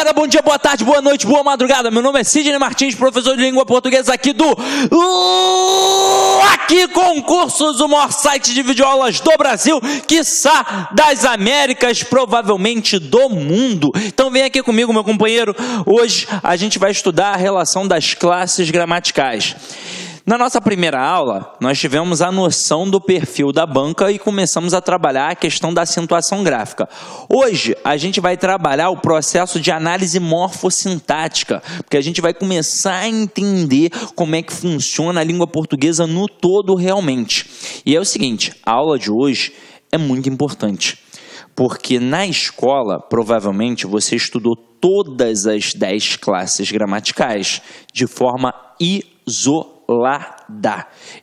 rapaziada, bom dia, boa tarde, boa noite, boa madrugada. Meu nome é Sidney Martins, professor de língua portuguesa aqui do Aqui Concursos, o maior site de videoaulas do Brasil, quiçá das Américas, provavelmente do mundo. Então vem aqui comigo, meu companheiro. Hoje a gente vai estudar a relação das classes gramaticais. Na nossa primeira aula, nós tivemos a noção do perfil da banca e começamos a trabalhar a questão da acentuação gráfica. Hoje, a gente vai trabalhar o processo de análise morfossintática, porque a gente vai começar a entender como é que funciona a língua portuguesa no todo realmente. E é o seguinte, a aula de hoje é muito importante, porque na escola, provavelmente, você estudou todas as 10 classes gramaticais de forma isolada.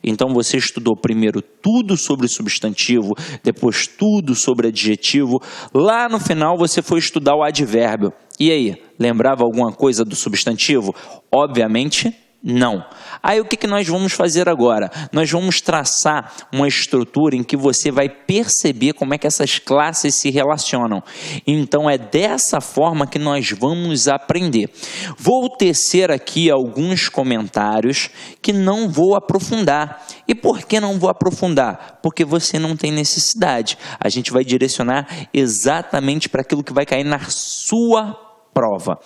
Então você estudou primeiro tudo sobre substantivo, depois tudo sobre adjetivo. Lá no final você foi estudar o advérbio. E aí, lembrava alguma coisa do substantivo? Obviamente não. Aí o que nós vamos fazer agora? Nós vamos traçar uma estrutura em que você vai perceber como é que essas classes se relacionam. Então é dessa forma que nós vamos aprender. Vou tecer aqui alguns comentários que não vou aprofundar. E por que não vou aprofundar? Porque você não tem necessidade. A gente vai direcionar exatamente para aquilo que vai cair na sua prova.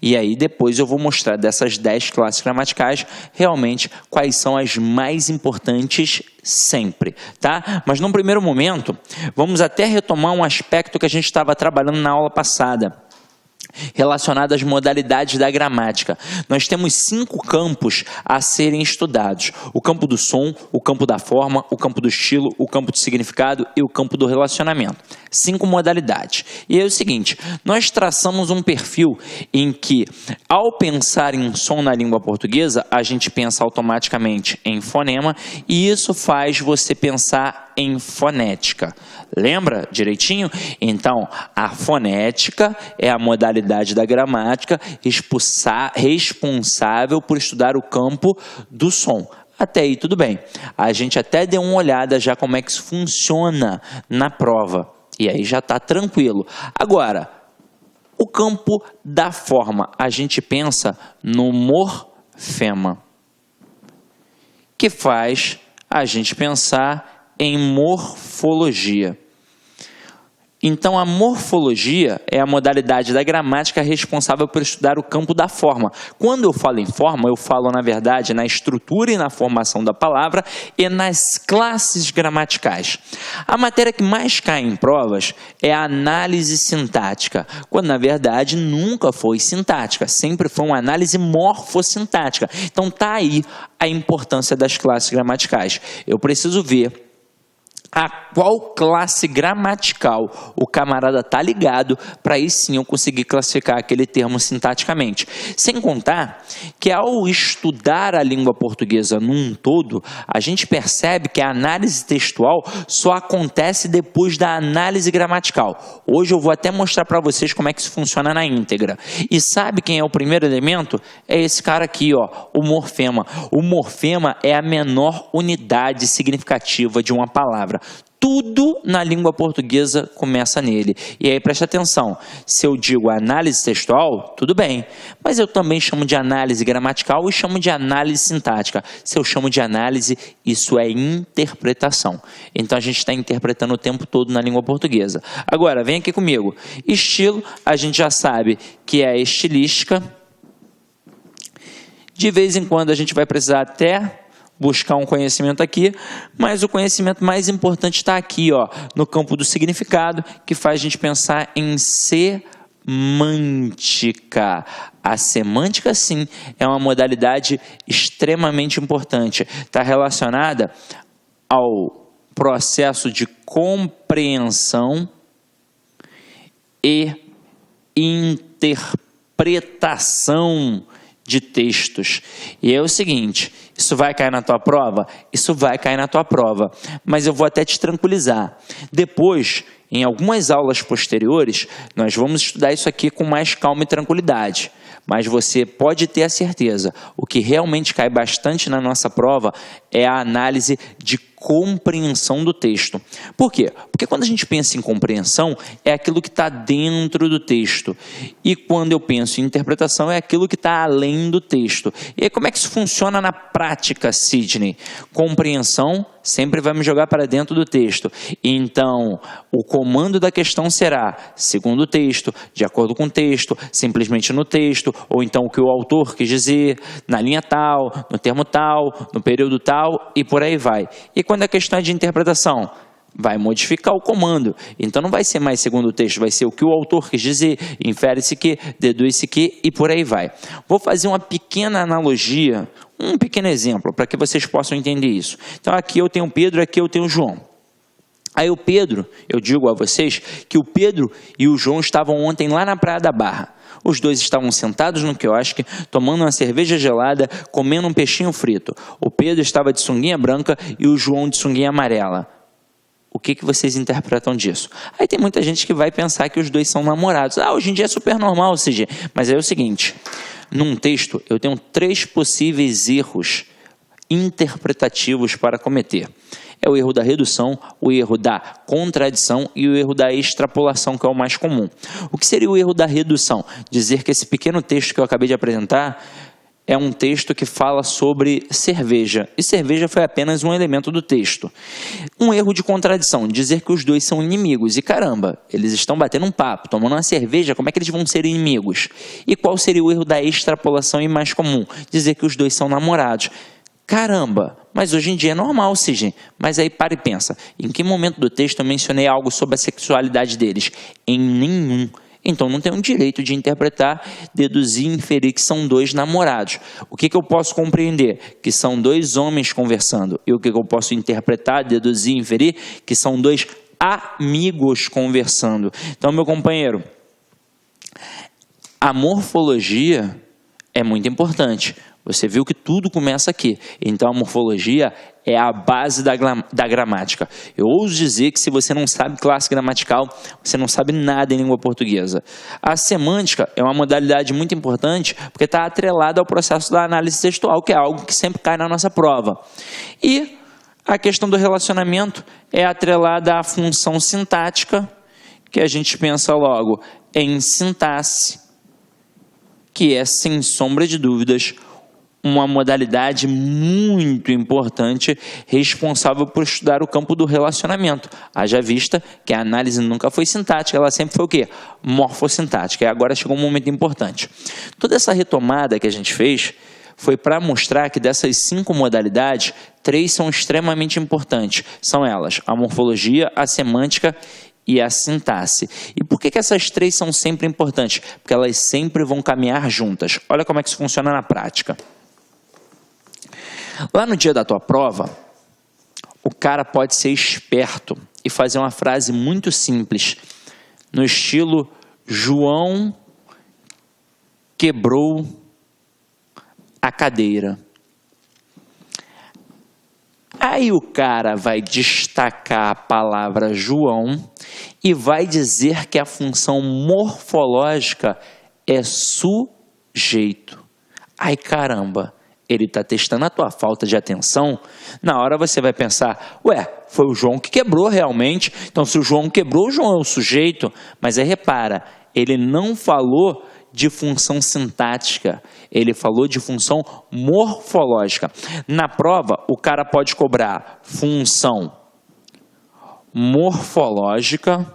E aí depois eu vou mostrar dessas 10 classes gramaticais realmente quais são as mais importantes sempre, tá? Mas num primeiro momento, vamos até retomar um aspecto que a gente estava trabalhando na aula passada, relacionado às modalidades da gramática. Nós temos 5 campos a serem estudados: o campo do som, o campo da forma, o campo do estilo, o campo do significado e o campo do relacionamento. 5 modalidades. E é o seguinte, nós traçamos um perfil em que, ao pensar em som na língua portuguesa, a gente pensa automaticamente em fonema e isso faz você pensar em fonética. Lembra direitinho? Então, a fonética é a modalidade da gramática responsável por estudar o campo do som. Até aí tudo bem. A gente até deu uma olhada já como é que isso funciona na prova. E aí já está tranquilo. Agora, o campo da forma, a gente pensa no morfema, que faz a gente pensar em morfologia. Então, a morfologia é a modalidade da gramática responsável por estudar o campo da forma. Quando eu falo em forma, eu falo, na verdade, na estrutura e na formação da palavra e nas classes gramaticais. A matéria que mais cai em provas é a análise sintática, quando, na verdade, nunca foi sintática, sempre foi uma análise morfossintática. Então, está aí a importância das classes gramaticais. Eu preciso ver a qual classe gramatical o camarada está ligado, para aí sim eu conseguir classificar aquele termo sintaticamente. Sem contar que ao estudar a língua portuguesa num todo, a gente percebe que a análise textual só acontece depois da análise gramatical. Hoje eu vou até mostrar para vocês como é que isso funciona na íntegra. E sabe quem é o primeiro elemento? É esse cara aqui, ó, o morfema. O morfema é a menor unidade significativa de uma palavra. Tudo na língua portuguesa começa nele. E aí presta atenção, se eu digo análise textual, tudo bem, mas eu também chamo de análise gramatical e chamo de análise sintática. Se eu chamo de análise, isso é interpretação. Então a gente está interpretando o tempo todo na língua portuguesa. Agora, vem aqui comigo. Estilo, a gente já sabe que é estilística. De vez em quando a gente vai precisar até buscar um conhecimento aqui, mas o conhecimento mais importante está aqui, ó, no campo do significado, que faz a gente pensar em semântica. A semântica, sim, é uma modalidade extremamente importante. Está relacionada ao processo de compreensão e interpretação de textos. E é o seguinte, isso vai cair na tua prova? Isso vai cair na tua prova, mas eu vou até te tranquilizar. Depois, em algumas aulas posteriores, nós vamos estudar isso aqui com mais calma e tranquilidade. Mas você pode ter a certeza, o que realmente cai bastante na nossa prova é a análise de compreensão do texto. Por quê? Porque quando a gente pensa em compreensão, é aquilo que está dentro do texto. E quando eu penso em interpretação, é aquilo que está além do texto. E aí, como é que isso funciona na prática, Sidney? Compreensão sempre vai me jogar para dentro do texto. Então, o comando da questão será segundo o texto, de acordo com o texto, simplesmente no texto, ou então o que o autor quis dizer, na linha tal, no termo tal, no período tal, e por aí vai. E quando a questão é de interpretação? Vai modificar o comando. Então não vai ser mais segundo o texto, vai ser o que o autor quis dizer, infere-se que, deduz-se que, e por aí vai. Vou fazer uma pequena analogia, um pequeno exemplo, para que vocês possam entender isso. Então aqui eu tenho Pedro, aqui eu tenho João. Aí o Pedro, eu digo a vocês que o Pedro e o João estavam ontem lá na Praia da Barra. Os dois estavam sentados no quiosque, tomando uma cerveja gelada, comendo um peixinho frito. O Pedro estava de sunguinha branca e o João de sunguinha amarela. O que vocês interpretam disso? Aí tem muita gente que vai pensar que os dois são namorados. Hoje em dia é super normal, CG. Mas é o seguinte, num texto eu tenho 3 possíveis erros interpretativos para cometer. É o erro da redução, o erro da contradição e o erro da extrapolação, que é o mais comum. O que seria o erro da redução? Dizer que esse pequeno texto que eu acabei de apresentar é um texto que fala sobre cerveja, e cerveja foi apenas um elemento do texto. Um erro de contradição, dizer que os dois são inimigos, e caramba, eles estão batendo um papo, tomando uma cerveja, como é que eles vão ser inimigos? E qual seria o erro da extrapolação e mais comum? Dizer que os dois são namorados. Caramba, mas hoje em dia é normal, Sidney. Mas aí para e pensa, em que momento do texto eu mencionei algo sobre a sexualidade deles? Em nenhum. Então não tenho direito de interpretar, deduzir e inferir que são 2 namorados. O que eu posso compreender? Que são 2 homens conversando. E o que eu posso interpretar, deduzir e inferir? Que são 2 amigos conversando. Então, meu companheiro, a morfologia é muito importante. Você viu que tudo começa aqui. Então, a morfologia é a base da gramática. Eu ouso dizer que se você não sabe classe gramatical, você não sabe nada em língua portuguesa. A semântica é uma modalidade muito importante porque está atrelada ao processo da análise textual, que é algo que sempre cai na nossa prova. E a questão do relacionamento é atrelada à função sintática, que a gente pensa logo em sintaxe, que é, sem sombra de dúvidas, uma modalidade muito importante responsável por estudar o campo do relacionamento. Haja vista que a análise nunca foi sintática, ela sempre foi o quê? Morfossintática. E agora chegou um momento importante. Toda essa retomada que a gente fez foi para mostrar que dessas 5 modalidades, 3 são extremamente importantes. São elas, a morfologia, a semântica e a sintaxe. E por que essas 3 são sempre importantes? Porque elas sempre vão caminhar juntas. Olha como é que isso funciona na prática. Lá no dia da tua prova, o cara pode ser esperto e fazer uma frase muito simples, no estilo João quebrou a cadeira. Aí o cara vai destacar a palavra João e vai dizer que a função morfológica é sujeito. Ai caramba! Ele está testando a tua falta de atenção. Na hora você vai pensar, foi o João que quebrou realmente. Então se o João quebrou, o João é o sujeito. Mas aí repara, ele não falou de função sintática. Ele falou de função morfológica. Na prova, o cara pode cobrar função morfológica,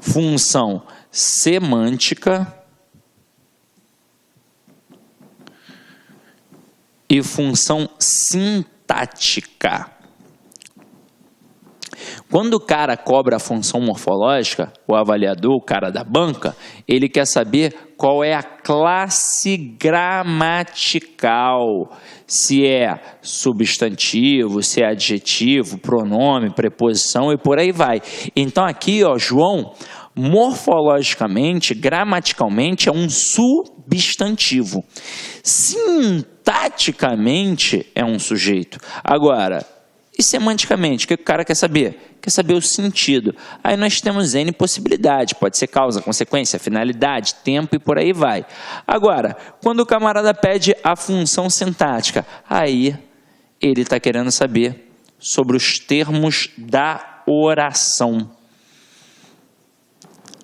função semântica e função sintática. Quando o cara cobra a função morfológica, o avaliador, o cara da banca, ele quer saber qual é a classe gramatical. Se é substantivo, se é adjetivo, pronome, preposição e por aí vai. Então aqui, João, morfologicamente, gramaticalmente, é um substantivo. Sintaticamente, é um sujeito. Agora, e semanticamente, o que o cara quer saber? Quer saber o sentido. Aí nós temos N possibilidades. Pode ser causa, consequência, finalidade, tempo e por aí vai. Agora, quando o camarada pede a função sintática, aí ele está querendo saber sobre os termos da oração.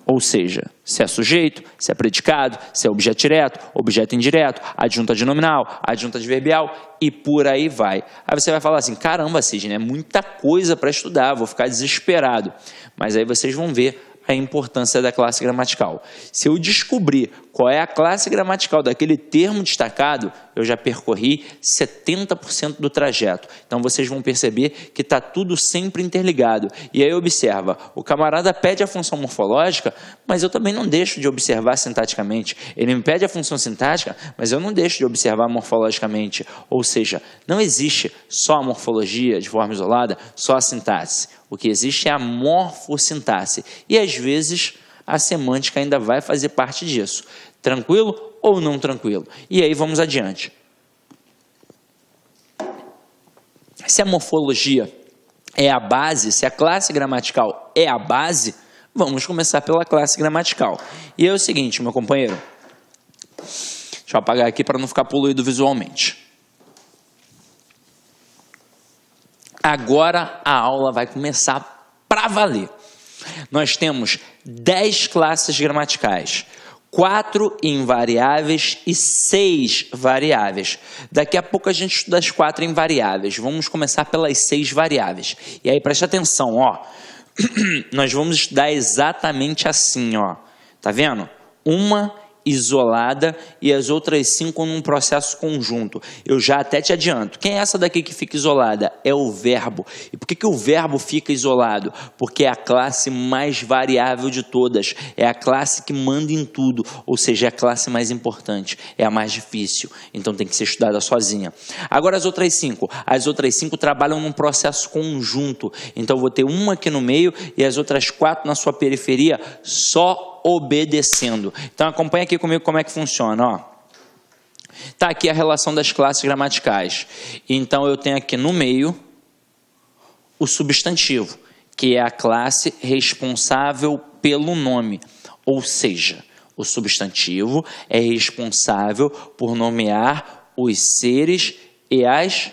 Ou seja, se é sujeito, se é predicado, se é objeto direto, objeto indireto, adjunta adnominal, adjunta adverbial e por aí vai. Aí você vai falar assim, caramba, Sidney, é muita coisa para estudar, vou ficar desesperado. Mas aí vocês vão ver a importância da classe gramatical. Se eu descobrir qual é a classe gramatical daquele termo destacado, eu já percorri 70% do trajeto. Então vocês vão perceber que está tudo sempre interligado. E aí observa, o camarada pede a função morfológica, mas eu também não deixo de observar sintaticamente. Ele me pede a função sintática, mas eu não deixo de observar morfologicamente. Ou seja, não existe só a morfologia de forma isolada, só a sintaxe. O que existe é a morfossintaxe. E às vezes a semântica ainda vai fazer parte disso. Tranquilo ou não tranquilo? E aí vamos adiante. Se a morfologia é a base, se a classe gramatical é a base, vamos começar pela classe gramatical. E é o seguinte, meu companheiro. Deixa eu apagar aqui para não ficar poluído visualmente. Agora a aula vai começar para valer. Nós temos 10 classes gramaticais, 4 invariáveis e 6 variáveis. Daqui a pouco a gente estuda as 4 invariáveis. Vamos começar pelas 6 variáveis. E aí preste atenção, ó. Nós vamos estudar exatamente assim, ó. Tá vendo? Uma isolada e as outras 5 num processo conjunto. Eu já até te adianto. Quem é essa daqui que fica isolada? É o verbo. E por que o verbo fica isolado? Porque é a classe mais variável de todas. É a classe que manda em tudo. Ou seja, é a classe mais importante. É a mais difícil. Então tem que ser estudada sozinha. Agora as outras 5. As outras 5 trabalham num processo conjunto. Então eu vou ter uma aqui no meio e as outras 4 na sua periferia só obedecendo. Então acompanha aqui comigo como é que funciona, ó. Tá aqui a relação das classes gramaticais. Então eu tenho aqui no meio o substantivo, que é a classe responsável pelo nome. Ou seja, o substantivo é responsável por nomear os seres e as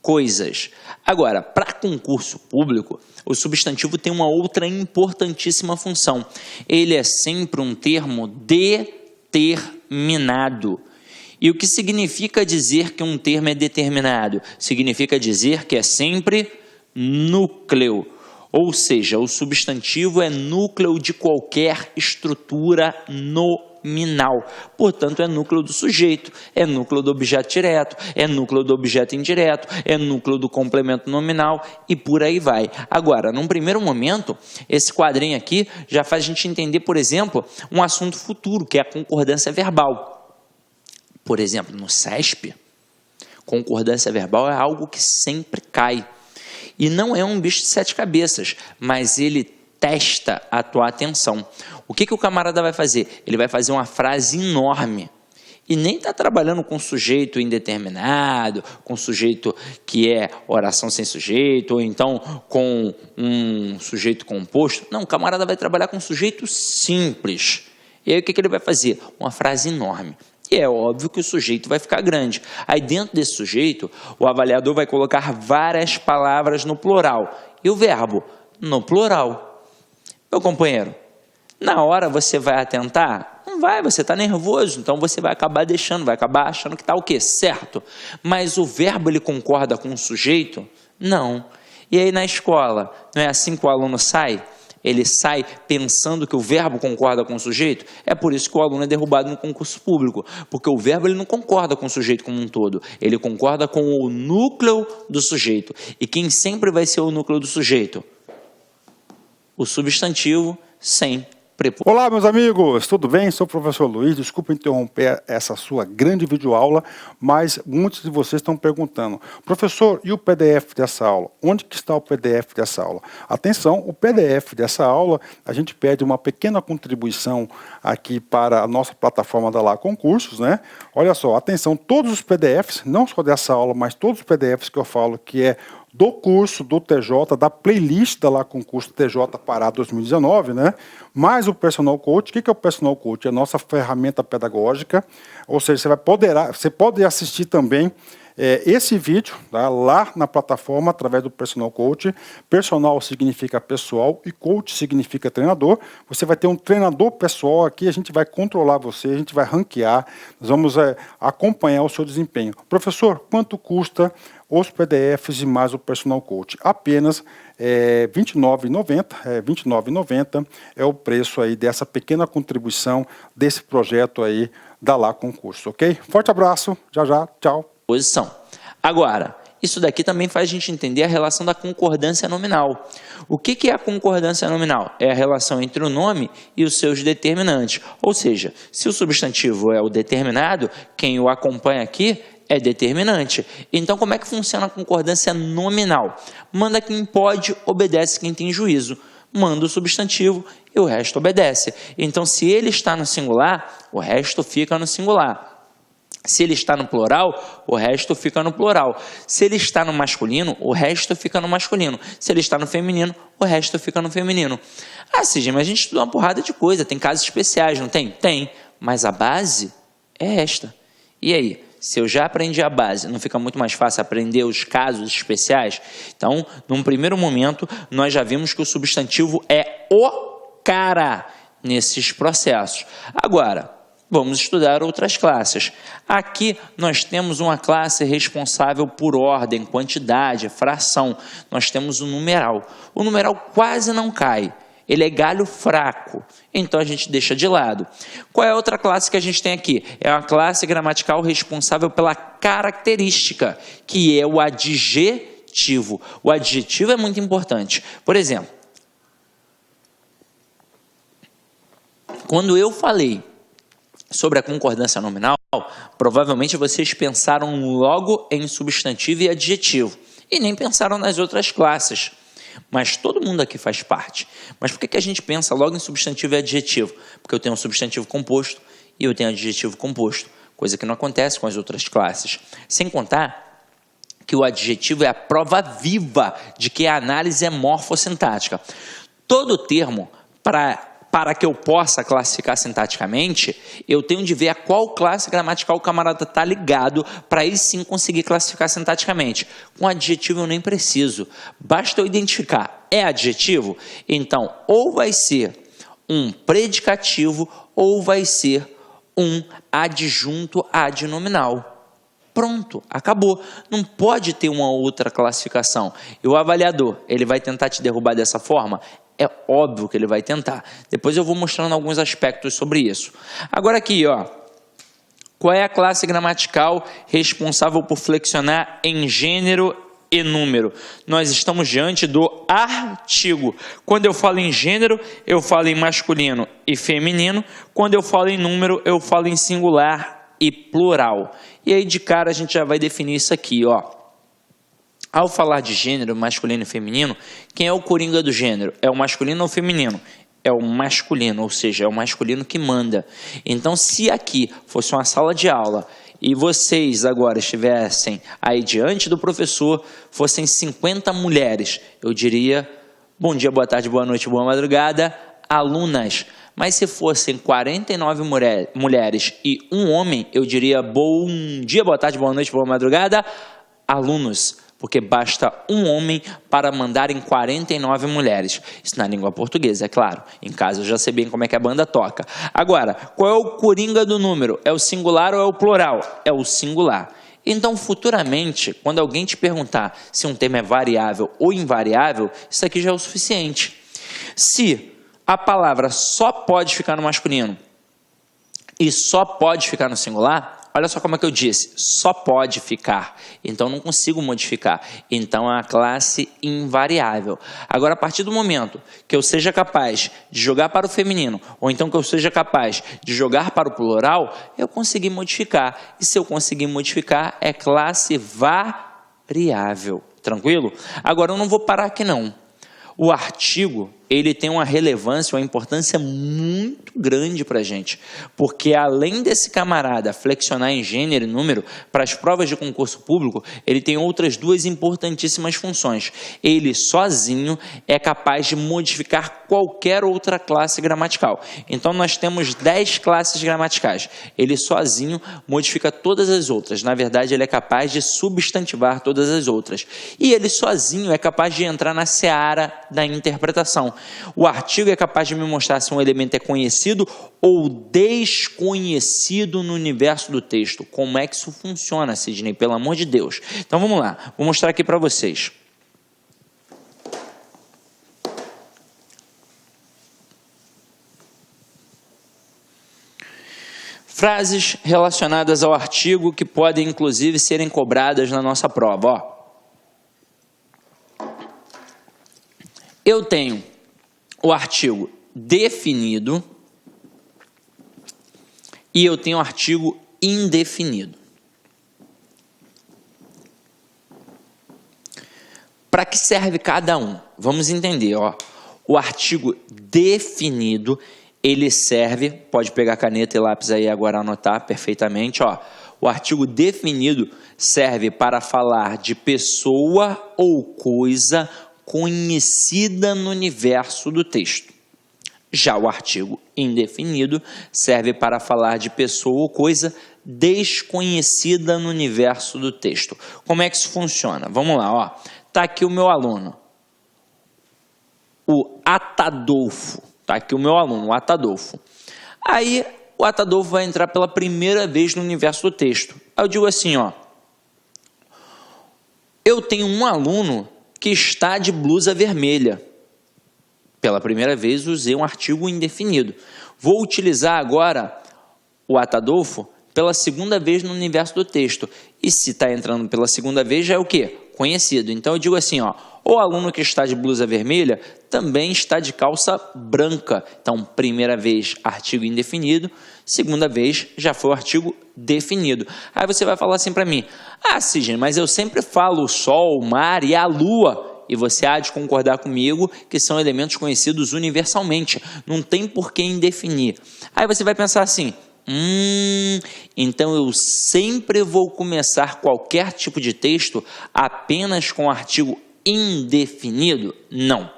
coisas. Agora, para concurso público, o substantivo tem uma outra importantíssima função. Ele é sempre um termo determinado. E o que significa dizer que um termo é determinado? Significa dizer que é sempre núcleo. Ou seja, o substantivo é núcleo de qualquer estrutura nominal. Portanto, é núcleo do sujeito, é núcleo do objeto direto, é núcleo do objeto indireto, é núcleo do complemento nominal e por aí vai. Agora, num primeiro momento, esse quadrinho aqui já faz a gente entender, por exemplo, um assunto futuro, que é a concordância verbal. Por exemplo, no CESP, concordância verbal é algo que sempre cai. E não é um bicho de 7 cabeças, mas ele testa a tua atenção. O que o camarada vai fazer? Ele vai fazer uma frase enorme. E nem está trabalhando com sujeito indeterminado, com sujeito que é oração sem sujeito, ou então com um sujeito composto. Não, o camarada vai trabalhar com sujeito simples. E aí o que ele vai fazer? Uma frase enorme. E é óbvio que o sujeito vai ficar grande. Aí dentro desse sujeito, o avaliador vai colocar várias palavras no plural. E o verbo? No plural. Meu companheiro, na hora você vai atentar? Não vai, você está nervoso, então você vai acabar deixando, vai acabar achando que está o quê? Certo. Mas o verbo, ele concorda com o sujeito? Não. E aí na escola, não é assim que o aluno sai? Ele sai pensando que o verbo concorda com o sujeito? É por isso que o aluno é derrubado no concurso público, porque o verbo ele não concorda com o sujeito como um todo, ele concorda com o núcleo do sujeito. E quem sempre vai ser o núcleo do sujeito? O substantivo sem preposição. Olá, meus amigos, tudo bem? Sou o professor Luiz, desculpa interromper essa sua grande videoaula, mas muitos de vocês estão perguntando, professor, e o PDF dessa aula? Onde que está o PDF dessa aula? Atenção, o PDF dessa aula, a gente pede uma pequena contribuição aqui para a nossa plataforma da Lá Concursos, né? Olha só, atenção, todos os PDFs, não só dessa aula, mas todos os PDFs que eu falo que é do curso do TJ, da playlist da Lá Concurso TJ Pará 2019, né? Mais o Personal Coach. O que é o Personal Coach? É a nossa ferramenta pedagógica, ou seja, você pode assistir também esse vídeo, tá, lá na plataforma, através do Personal Coach. Personal significa pessoal e coach significa treinador. Você vai ter um treinador pessoal aqui, a gente vai controlar você, a gente vai ranquear, nós vamos acompanhar o seu desempenho. Professor, quanto custa os PDFs e mais o Personal Coach? Apenas R$ 29,90 é o preço aí dessa pequena contribuição desse projeto aí da Lá Concurso, ok? Forte abraço, já, tchau. Posição. Agora, isso daqui também faz a gente entender a relação da concordância nominal. O que é a concordância nominal? É a relação entre o nome e os seus determinantes. Ou seja, se o substantivo é o determinado, quem o acompanha aqui é determinante. Então, como é que funciona a concordância nominal? Manda quem pode, obedece quem tem juízo. Manda o substantivo e o resto obedece. Então, se ele está no singular, o resto fica no singular. Se ele está no plural, o resto fica no plural. Se ele está no masculino, o resto fica no masculino. Se ele está no feminino, o resto fica no feminino. Ah, Sidney, mas a gente estuda uma porrada de coisa, tem casos especiais, não tem? Tem, mas a base é esta. E aí, se eu já aprendi a base, não fica muito mais fácil aprender os casos especiais? Então, num primeiro momento, nós já vimos que o substantivo é o cara nesses processos. Agora, vamos estudar outras classes. Aqui nós temos uma classe responsável por ordem, quantidade, fração. Nós temos o numeral. O numeral quase não cai. Ele é galho fraco. Então a gente deixa de lado. Qual é a outra classe que a gente tem aqui? É uma classe gramatical responsável pela característica, que é o adjetivo. O adjetivo é muito importante. Por exemplo, quando eu falei sobre a concordância nominal, provavelmente vocês pensaram logo em substantivo e adjetivo, e nem pensaram nas outras classes. Mas todo mundo aqui faz parte. Mas por que a gente pensa logo em substantivo e adjetivo? Porque eu tenho um substantivo composto e eu tenho um adjetivo composto, coisa que não acontece com as outras classes. Sem contar que o adjetivo é a prova viva de que a análise é morfossintática. Todo termo, para que eu possa classificar sintaticamente, eu tenho de ver a qual classe gramatical o camarada está ligado, para aí sim conseguir classificar sintaticamente. Com adjetivo eu nem preciso, basta eu identificar, é adjetivo? Então, ou vai ser um predicativo, ou vai ser um adjunto adnominal. Pronto, acabou. Não pode ter uma outra classificação. E o avaliador, ele vai tentar te derrubar dessa forma? É óbvio que ele vai tentar. Depois eu vou mostrando alguns aspectos sobre isso. Agora aqui, ó. Qual é a classe gramatical responsável por flexionar em gênero e número? Nós estamos diante do artigo. Quando eu falo em gênero, eu falo em masculino e feminino. Quando eu falo em número, eu falo em singular e plural. E aí de cara a gente já vai definir isso aqui, ó. Ao falar de gênero, masculino e feminino, quem é o coringa do gênero? É o masculino ou o feminino? É o masculino, ou seja, é o masculino que manda. Então, se aqui fosse uma sala de aula e vocês agora estivessem aí diante do professor, fossem 50 mulheres, eu diria, bom dia, boa tarde, boa noite, boa madrugada, alunas. Mas se fossem 49 mulheres e um homem, eu diria, bom dia, boa tarde, boa noite, boa madrugada, alunos. Porque basta um homem para mandar em 49 mulheres. Isso na língua portuguesa, é claro. Em casa eu já sei bem como é que a banda toca. Agora, qual é o coringa do número? É o singular ou é o plural? É o singular. Então, futuramente, quando alguém te perguntar se um termo é variável ou invariável, isso aqui já é o suficiente. Se a palavra só pode ficar no masculino e só pode ficar no singular, olha só como é que eu disse, só pode ficar, então não consigo modificar, então é uma classe invariável. Agora, a partir do momento que eu seja capaz de jogar para o feminino, ou então que eu seja capaz de jogar para o plural, eu consegui modificar, e se eu conseguir modificar, é classe variável, tranquilo? Agora, eu não vou parar aqui não. O artigo ele tem uma relevância, uma importância muito grande para a gente, porque além desse camarada flexionar em gênero e número, para as provas de concurso público, ele tem outras duas importantíssimas funções. Ele sozinho é capaz de modificar qualquer outra classe gramatical. Então nós temos 10 classes gramaticais. Ele sozinho modifica todas as outras. Na verdade, ele é capaz de substantivar todas as outras. E ele sozinho é capaz de entrar na seara da interpretação. O artigo é capaz de me mostrar se um elemento é conhecido ou desconhecido no universo do texto. Como é que isso funciona, Sidney? Pelo amor de Deus. Então vamos lá, vou mostrar aqui para vocês. Frases relacionadas ao artigo que podem, inclusive, serem cobradas na nossa prova. Ó. Eu tenho o artigo definido e eu tenho o artigo indefinido. Para que serve cada um? Vamos entender. Ó. O artigo definido, ele serve, pode pegar caneta e lápis aí agora anotar perfeitamente. Ó. O artigo definido serve para falar de pessoa ou coisa conhecida no universo do texto. Já o artigo indefinido serve para falar de pessoa ou coisa desconhecida no universo do texto. Como é que isso funciona? Vamos lá, ó. Tá aqui o meu aluno, o Atadolfo. Tá aqui o meu aluno, o Atadolfo. Aí o Atadolfo vai entrar pela primeira vez no universo do texto. Aí eu digo assim, ó. Eu tenho um aluno que está de blusa vermelha. Pela primeira vez usei um artigo indefinido. Vou utilizar agora o Atadolfo pela segunda vez no universo do texto. E se está entrando pela segunda vez, já é o quê? Conhecido. Então eu digo assim, ó, o aluno que está de blusa vermelha também está de calça branca. Então, primeira vez, artigo indefinido. Segunda vez, já foi o artigo definido. Aí você vai falar assim para mim, ah, Sidney, mas eu sempre falo o sol, o mar e a lua. E você há de concordar comigo que são elementos conhecidos universalmente. Não tem por que indefinir. Aí você vai pensar assim, então eu sempre vou começar qualquer tipo de texto apenas com artigo indefinido? Não.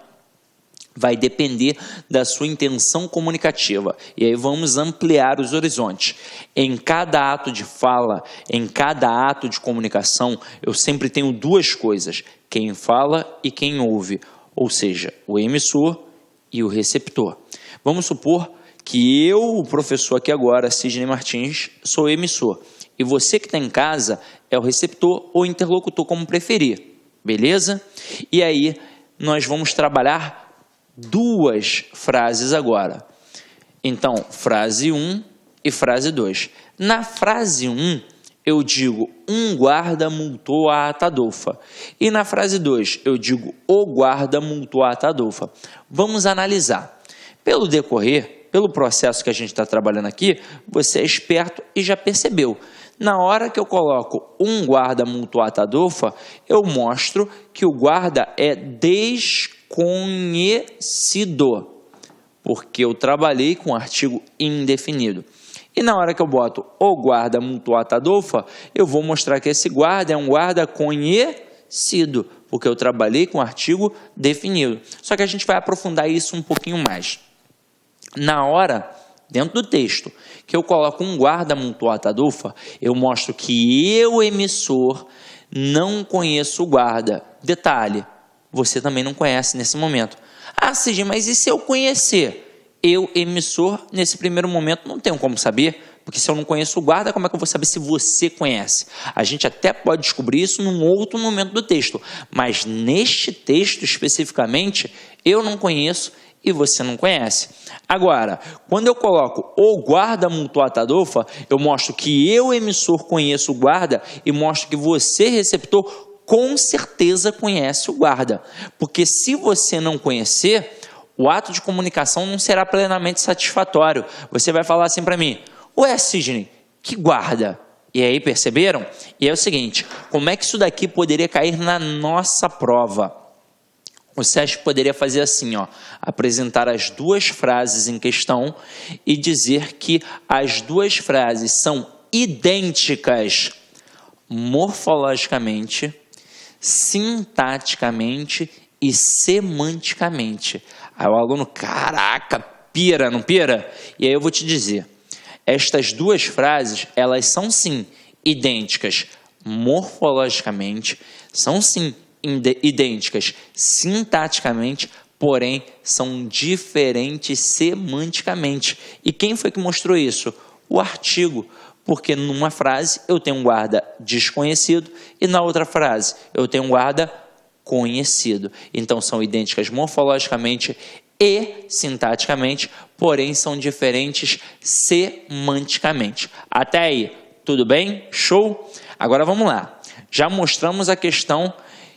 Vai depender da sua intenção comunicativa. E aí vamos ampliar os horizontes. Em cada ato de fala, em cada ato de comunicação, eu sempre tenho duas coisas: quem fala e quem ouve. Ou seja, o emissor e o receptor. Vamos supor que eu, o professor aqui agora, Sidney Martins, sou emissor. E você que está em casa é o receptor ou interlocutor, como preferir. Beleza? E aí nós vamos trabalhar duas frases agora. Então, frase 1 e frase 2. Na frase 1, eu digo, um guarda multou a Atadolfa. E na frase 2, eu digo, o guarda multou a Atadolfa. Vamos analisar. Pelo decorrer, pelo processo que a gente está trabalhando aqui, você é esperto e já percebeu. Na hora que eu coloco um guarda multou a Atadolfa, eu mostro que o guarda é desconhecido, porque eu trabalhei com artigo indefinido. E na hora que eu boto o guarda multou a Atadolfa, eu vou mostrar que esse guarda é um guarda conhecido, porque eu trabalhei com artigo definido. Só que a gente vai aprofundar isso um pouquinho mais. Na hora, dentro do texto, que eu coloco um guarda multou a Atadolfa, eu mostro que eu, emissor, não conheço o guarda. Detalhe, você também não conhece nesse momento. Ah, Sidney, mas e se eu conhecer? Eu, emissor, nesse primeiro momento, não tenho como saber, porque se eu não conheço o guarda, como é que eu vou saber se você conhece? A gente até pode descobrir isso num outro momento do texto, mas neste texto especificamente, eu não conheço e você não conhece. Agora, quando eu coloco o guarda multou a Atadolfa, eu mostro que eu, emissor, conheço o guarda e mostro que você, receptor, com certeza conhece o guarda. Porque se você não conhecer, o ato de comunicação não será plenamente satisfatório. Você vai falar assim para mim, ué, Sidney, que guarda? E aí, perceberam? E é o seguinte, como é que isso daqui poderia cair na nossa prova? o SESC poderia fazer assim, ó, apresentar as duas frases em questão e dizer que as duas frases são idênticas morfologicamente, sintaticamente e semanticamente. Aí o aluno, caraca, pira, não pira? E aí eu vou te dizer, estas duas frases, elas são sim idênticas morfologicamente, são sim idênticas sintaticamente, porém são diferentes semanticamente. E quem foi que mostrou isso? O artigo, porque numa frase eu tenho um guarda desconhecido e na outra frase eu tenho um guarda conhecido. Então são idênticas morfologicamente e sintaticamente, porém são diferentes semanticamente. Até aí, tudo bem? Show? Agora vamos lá. Já mostramos a questão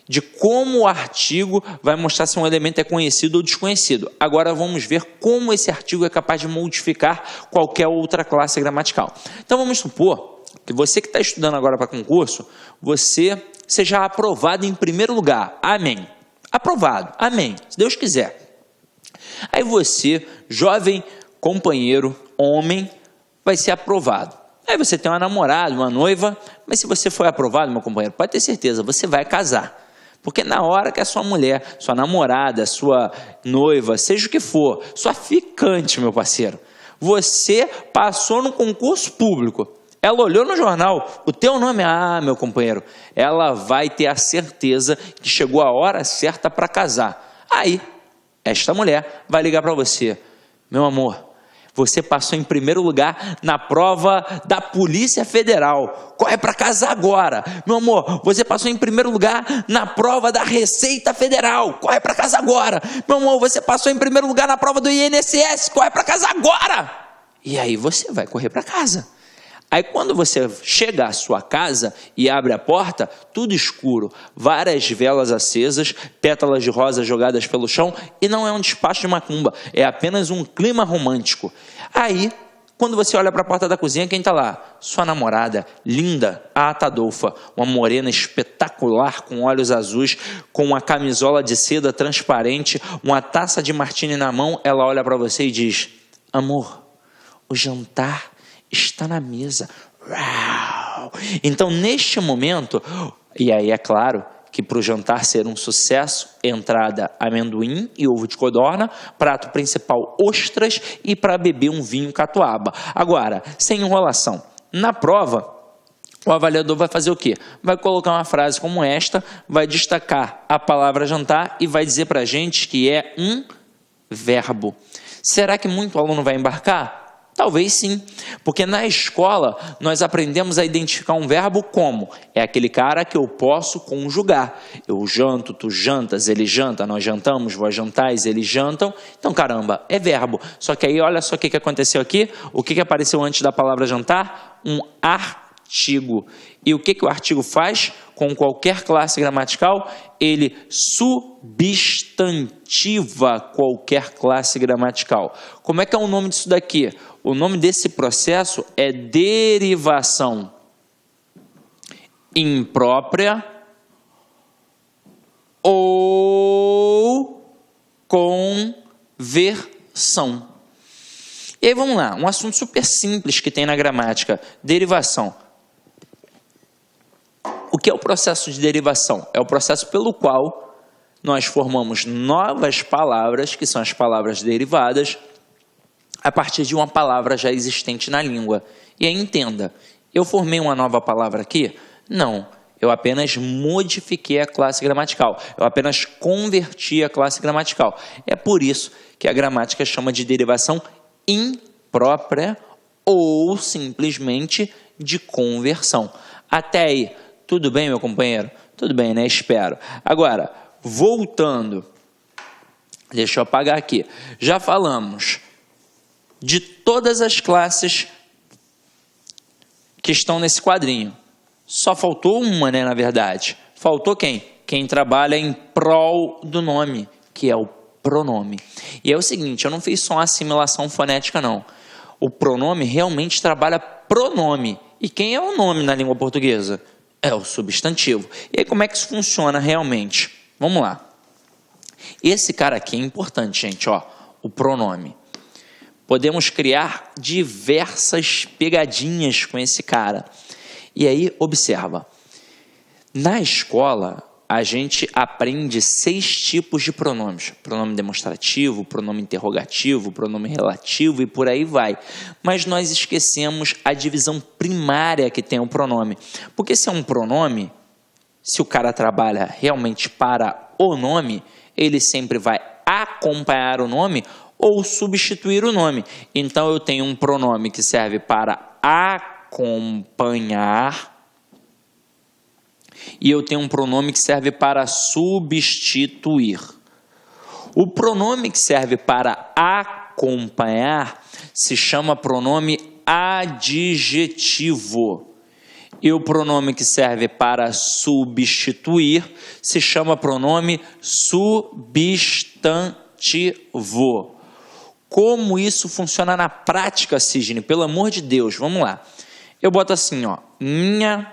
de como o artigo vai mostrar se um elemento é conhecido ou desconhecido. Agora vamos ver como esse artigo é capaz de modificar qualquer outra classe gramatical. Então vamos supor que você que está estudando agora para concurso, você seja aprovado em primeiro lugar. Amém. Aprovado. Amém. Se Deus quiser. Aí você, jovem companheiro, homem, vai ser aprovado. Aí você tem uma namorada, uma noiva, mas se você for aprovado, meu companheiro, pode ter certeza, você vai casar. Porque na hora que a sua mulher, sua namorada, sua noiva, seja o que for, sua ficante, meu parceiro, você passou no concurso público, ela olhou no jornal, o teu nome, meu companheiro, ela vai ter a certeza que chegou a hora certa para casar. Aí, esta mulher vai ligar para você, meu amor, você passou em primeiro lugar na prova da Polícia Federal. Corre para casa agora. Meu amor, você passou em primeiro lugar na prova da Receita Federal. Corre para casa agora. Meu amor, você passou em primeiro lugar na prova do INSS. Corre para casa agora. E aí você vai correr para casa. Aí quando você chega à sua casa e abre a porta, tudo escuro, várias velas acesas, pétalas de rosa jogadas pelo chão, e não é um despacho de macumba, é apenas um clima romântico. Aí, quando você olha para a porta da cozinha, quem está lá? Sua namorada, linda, a Atadolfa, uma morena espetacular, com olhos azuis, com uma camisola de seda transparente, uma taça de martini na mão, ela olha para você e diz, amor, o jantar está na mesa. Uau! Então, neste momento, e aí é claro que para o jantar ser um sucesso, entrada amendoim e ovo de codorna, prato principal ostras e para beber um vinho catuaba. Agora, sem enrolação, na prova, o avaliador vai fazer o quê? Vai colocar uma frase como esta, vai destacar a palavra jantar e vai dizer para a gente que é um verbo. Será que muito aluno vai embarcar? Talvez sim, porque na escola nós aprendemos a identificar um verbo como? É aquele cara que eu posso conjugar. Eu janto, tu jantas, ele janta, nós jantamos, vós jantais, eles jantam. Então, caramba, é verbo. Só que aí, olha só o que aconteceu aqui. O que apareceu antes da palavra jantar? Um artigo. E o que o artigo faz com qualquer classe gramatical? Ele substantiva qualquer classe gramatical. Como é que é o nome disso daqui? O nome desse processo é derivação imprópria ou conversão. E aí vamos lá, um assunto super simples que tem na gramática, derivação. O que é o processo de derivação? É o processo pelo qual nós formamos novas palavras, que são as palavras derivadas, a partir de uma palavra já existente na língua. E aí entenda, eu formei uma nova palavra aqui? Não, eu apenas modifiquei a classe gramatical, eu apenas converti a classe gramatical. É por isso que a gramática chama de derivação imprópria ou simplesmente de conversão. Até aí, tudo bem, meu companheiro? Tudo bem, né? Espero. Agora, voltando, deixa eu apagar aqui. Já falamos de todas as classes que estão nesse quadrinho. Só faltou uma, né, na verdade. Faltou quem? Quem trabalha em prol do nome, que é o pronome. E é o seguinte, eu não fiz só uma assimilação fonética, não. O pronome realmente trabalha pronome. E quem é o nome na língua portuguesa? É o substantivo. E aí como é que isso funciona realmente? Vamos lá. Esse cara aqui é importante, gente, ó, o pronome. Podemos criar diversas pegadinhas com esse cara. E aí, observa. Na escola, a gente aprende 6 tipos de pronomes. Pronome demonstrativo, pronome interrogativo, pronome relativo e por aí vai. Mas nós esquecemos a divisão primária que tem o pronome. Porque se é um pronome, se o cara trabalha realmente para o nome, ele sempre vai acompanhar o nome ou substituir o nome. Então, eu tenho um pronome que serve para acompanhar e eu tenho um pronome que serve para substituir. O pronome que serve para acompanhar se chama pronome adjetivo. E o pronome que serve para substituir se chama pronome substantivo. Como isso funciona na prática, Sidney? Pelo amor de Deus, vamos lá. Eu boto assim, ó, minha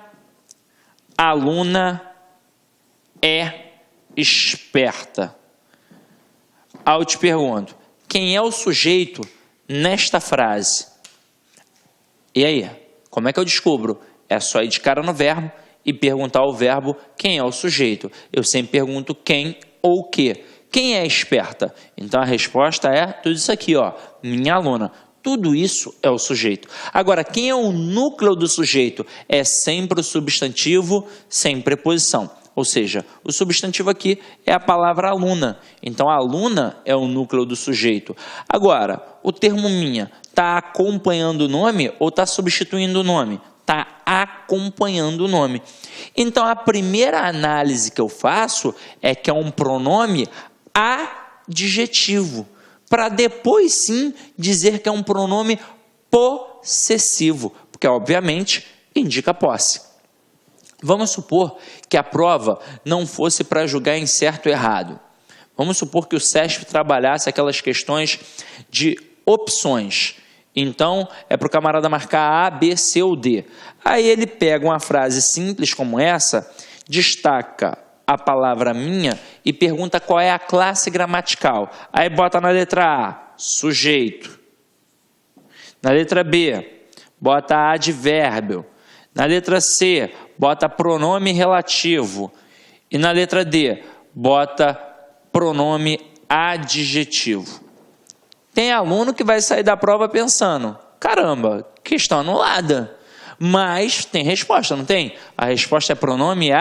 aluna é esperta. Aí eu te pergunto, quem é o sujeito nesta frase? E aí, como é que eu descubro? É só ir de cara no verbo e perguntar ao verbo quem é o sujeito. Eu sempre pergunto quem ou o que. Quem é esperta? Então a resposta é tudo isso aqui, ó, minha aluna. Tudo isso é o sujeito. Agora, quem é o núcleo do sujeito? É sempre o substantivo sem preposição. Ou seja, o substantivo aqui é a palavra aluna. Então, a aluna é o núcleo do sujeito. Agora, o termo minha está acompanhando o nome ou está substituindo o nome? Está acompanhando o nome. Então, a primeira análise que eu faço é que é um pronome adjetivo, para depois sim dizer que é um pronome possessivo, porque obviamente indica posse. Vamos supor que a prova não fosse para julgar em certo ou errado. Vamos supor que o SESP trabalhasse aquelas questões de opções. Então, é para o camarada marcar A, B, C ou D. Aí ele pega uma frase simples como essa, destaca a palavra minha e pergunta qual é a classe gramatical. Aí bota na letra A, sujeito. Na letra B, bota advérbio. Na letra C, bota pronome relativo. E na letra D, bota pronome adjetivo. Tem aluno que vai sair da prova pensando, caramba, questão anulada. Mas tem resposta, não tem? A resposta é pronome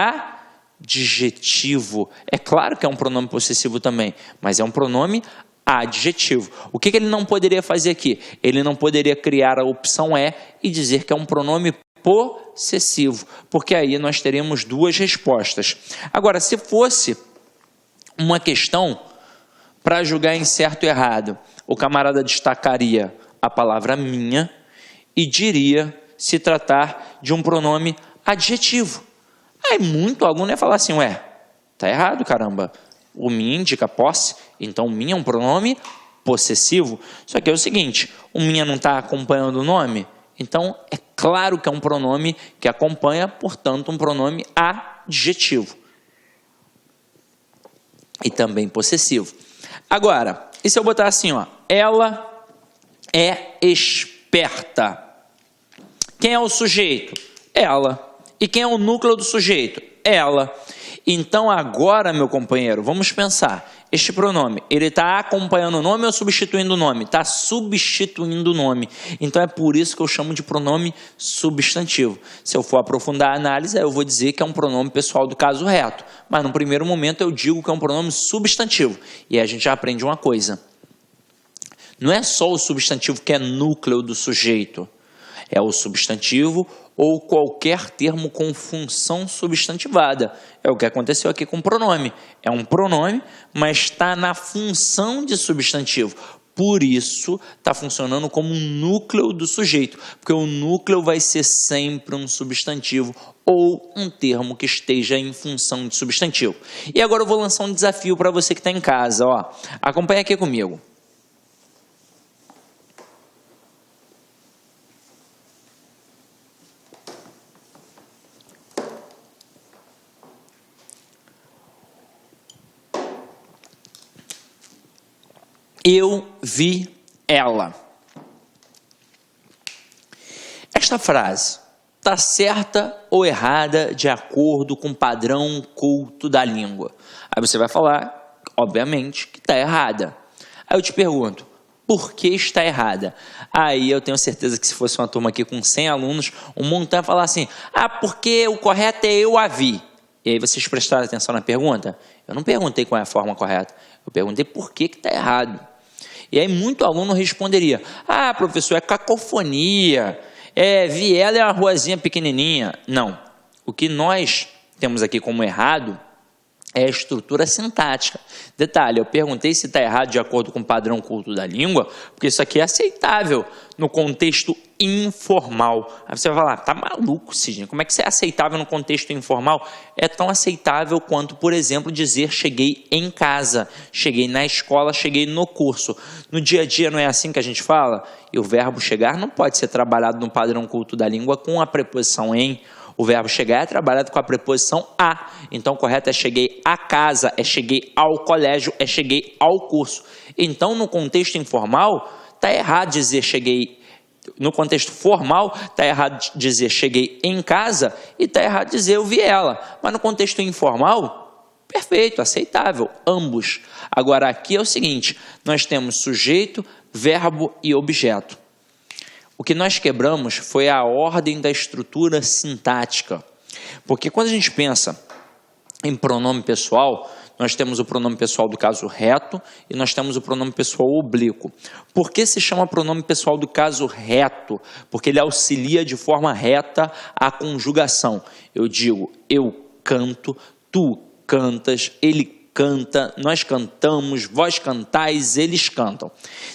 adjetivo. É claro que é um pronome possessivo também, mas é um pronome adjetivo. O que ele não poderia fazer aqui? Ele não poderia criar a opção E e dizer que é um pronome possessivo, porque aí nós teríamos 2 respostas. Agora, se fosse uma questão para julgar em certo e errado, o camarada destacaria a palavra minha e diria se tratar de um pronome adjetivo. Aí muito aluno ia falar assim, ué, tá errado, caramba. O minha indica posse, então o minha é um pronome possessivo. Só que é o seguinte, o minha não está acompanhando o nome, então é claro que é um pronome que acompanha, portanto um pronome adjetivo. E também possessivo. Agora, e se eu botar assim, ó, ela é esperta. Quem é o sujeito? Ela. E quem é o núcleo do sujeito? Ela. Então agora, meu companheiro, vamos pensar. Este pronome, ele está acompanhando o nome ou substituindo o nome? Está substituindo o nome. Então é por isso que eu chamo de pronome substantivo. Se eu for aprofundar a análise, eu vou dizer que é um pronome pessoal do caso reto. Mas no primeiro momento eu digo que é um pronome substantivo. E aí a gente já aprende uma coisa. Não é só o substantivo que é núcleo do sujeito. É o substantivo ou qualquer termo com função substantivada. É o que aconteceu aqui com o pronome. É um pronome, mas está na função de substantivo. Por isso, está funcionando como um núcleo do sujeito, porque o núcleo vai ser sempre um substantivo ou um termo que esteja em função de substantivo. E agora eu vou lançar um desafio para você que está em casa. Ó. Acompanha aqui comigo. Eu vi ela. Esta frase está certa ou errada de acordo com o padrão culto da língua? Aí você vai falar, obviamente, que está errada. Aí eu te pergunto, por que está errada? Aí eu tenho certeza que se fosse uma turma aqui com 100 alunos, um montão ia falar assim, porque o correto é eu a vi. E aí vocês prestaram atenção na pergunta? Eu não perguntei qual é a forma correta, eu perguntei por que está errado. E aí muito aluno responderia, professor, é cacofonia, viela é uma ruazinha pequenininha. Não, o que nós temos aqui como errado é a estrutura sintática. Detalhe, eu perguntei se está errado de acordo com o padrão culto da língua, porque isso aqui é aceitável no contexto informal. Aí você vai falar, tá maluco, Sidney, como é que isso é aceitável no contexto informal? É tão aceitável quanto, por exemplo, dizer cheguei em casa, cheguei na escola, cheguei no curso. No dia a dia não é assim que a gente fala? E o verbo chegar não pode ser trabalhado no padrão culto da língua com a preposição em. O verbo chegar é trabalhado com a preposição a. Então, o correto é cheguei à casa, é cheguei ao colégio, é cheguei ao curso. Então, no contexto informal, está errado dizer cheguei. No contexto formal, está errado dizer cheguei em casa e está errado dizer eu vi ela. Mas no contexto informal, perfeito, aceitável, ambos. Agora, aqui é o seguinte, nós temos sujeito, verbo e objeto. O que nós quebramos foi a ordem da estrutura sintática. Porque quando a gente pensa em pronome pessoal, nós temos o pronome pessoal do caso reto e nós temos o pronome pessoal oblíquo. Por que se chama pronome pessoal do caso reto? Porque ele auxilia de forma reta a conjugação. Eu digo, eu canto, tu cantas, ele canta, nós cantamos, vós cantais, eles cantam.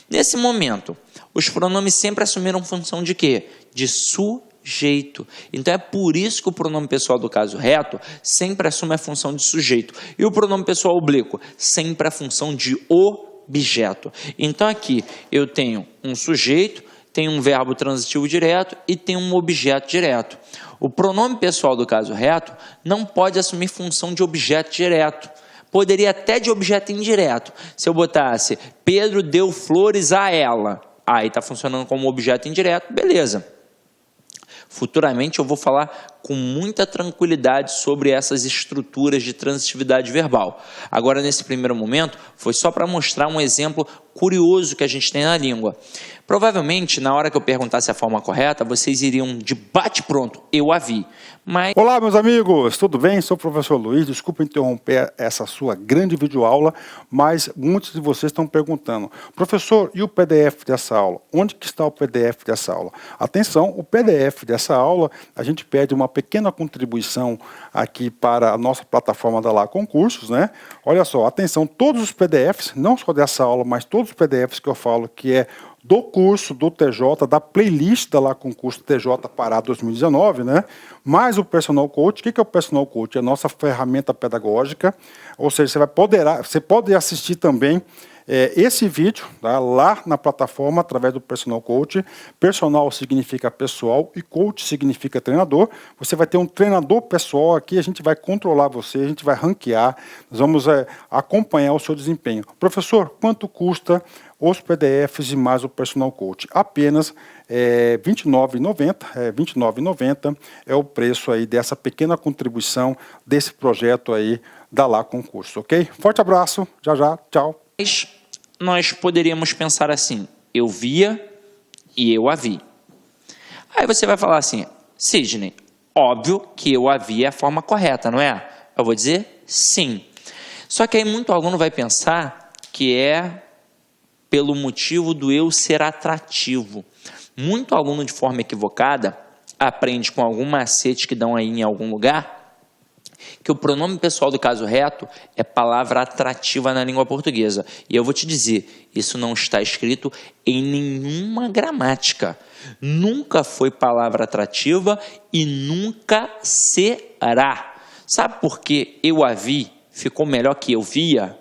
Nesse momento, os pronomes sempre assumiram função de quê? De sujeito. Então é por isso que o pronome pessoal do caso reto sempre assume a função de sujeito. E o pronome pessoal oblíquo sempre a função de objeto. Então aqui eu tenho um sujeito, tenho um verbo transitivo direto e tenho um objeto direto. O pronome pessoal do caso reto não pode assumir função de objeto direto. Poderia até de objeto indireto. Se eu botasse Pedro deu flores a ela. Aí está funcionando como objeto indireto, beleza. Futuramente eu vou falar com muita tranquilidade sobre essas estruturas de transitividade verbal. Agora, nesse primeiro momento, foi só para mostrar um exemplo curioso que a gente tem na língua. Provavelmente, na hora que eu perguntasse a forma correta, vocês iriam de bate-pronto, eu a vi. Mas... Olá, meus amigos, tudo bem? Sou o professor Luiz, desculpa interromper essa sua grande videoaula, mas muitos de vocês estão perguntando, professor, e o PDF dessa aula? Onde que está o PDF dessa aula? Atenção, o PDF dessa aula, a gente pede uma pequena contribuição aqui para a nossa plataforma da Lá Concursos, né? Olha só, atenção, todos os PDFs, não só dessa aula, mas todos os PDFs que eu falo que é do curso do TJ, da playlist da Lá Concurso TJ Pará 2019, né? Mais o Personal Coach. O que é o Personal Coach? É a nossa ferramenta pedagógica, ou seja, você pode assistir também esse vídeo, tá, lá na plataforma através do Personal Coach. Personal significa pessoal e coach significa treinador. Você vai ter um treinador pessoal aqui, a gente vai controlar você, a gente vai ranquear, nós vamos acompanhar o seu desempenho. Professor, quanto custa os PDFs e mais o Personal Coach? Apenas R$ 29,90 é o preço aí dessa pequena contribuição desse projeto aí da Lá Concurso, ok? Forte abraço, já, tchau. Nós poderíamos pensar assim, eu via e eu a vi. Aí você vai falar assim, Sidney, óbvio que eu a vi é a forma correta, não é? Eu vou dizer sim. Só que aí muito aluno vai pensar que é pelo motivo do eu ser atrativo. Muito aluno de forma equivocada aprende com algum macete que dão aí em algum lugar que o pronome pessoal do caso reto é palavra atrativa na língua portuguesa. E eu vou te dizer, isso não está escrito em nenhuma gramática. Nunca foi palavra atrativa e nunca será. Sabe por que eu a vi ficou melhor que eu via?